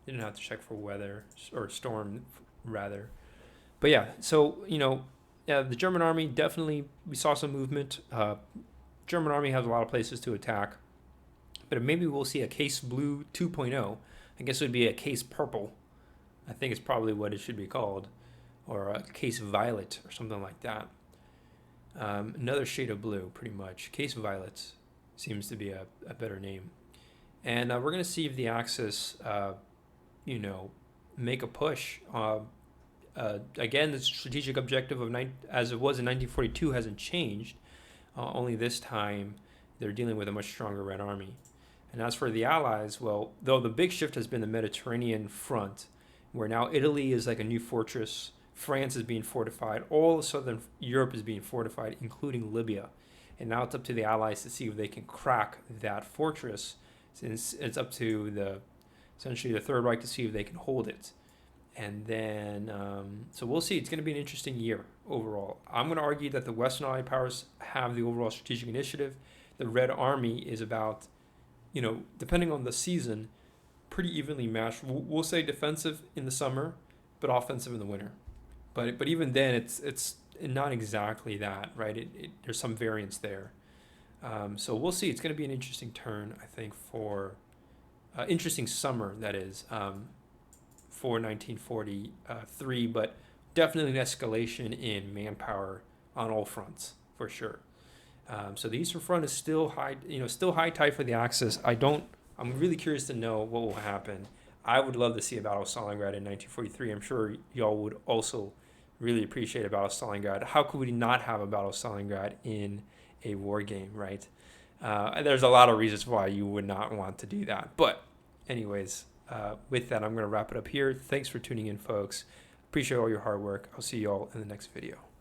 didn't have to check for weather or storm, rather. But yeah, so the German army definitely, we saw some movement. German army has a lot of places to attack, but maybe we'll see a Case Blue 2.0. I guess it would be a case purple. I think it's probably what it should be called, or a case violet or something like that. Another shade of blue, pretty much. Case violet seems to be a better name. And we're going to see if the Axis, make a push. Again, the strategic objective of as it was in 1942 hasn't changed. Only this time they're dealing with a much stronger Red Army. And as for the Allies, well, though the big shift has been the Mediterranean front, where now Italy is like a new fortress, France is being fortified, all of southern Europe is being fortified, including Libya. And now it's up to the Allies to see if they can crack that fortress, since it's up to essentially the Third Reich to see if they can hold it. And then, so we'll see. It's going to be an interesting year overall. I'm going to argue that the Western Allied powers have the overall strategic initiative. The Red Army is about, depending on the season, pretty evenly matched. We'll say defensive in the summer, but offensive in the winter. But even then, it's not exactly that, right? There's some variance there. So we'll see. It's going to be an interesting turn, I think, for interesting summer, that is, for 1943, but definitely an escalation in manpower on all fronts, for sure. So the Eastern Front is still high tide for the Axis. I'm really curious to know what will happen. I would love to see a Battle of Stalingrad in 1943. I'm sure y'all would also really appreciate a Battle of Stalingrad. How could we not have a Battle of Stalingrad in a war game, right? There's a lot of reasons why you would not want to do that. But anyways, with that, I'm going to wrap it up here. Thanks for tuning in, folks. Appreciate all your hard work. I'll see you all in the next video.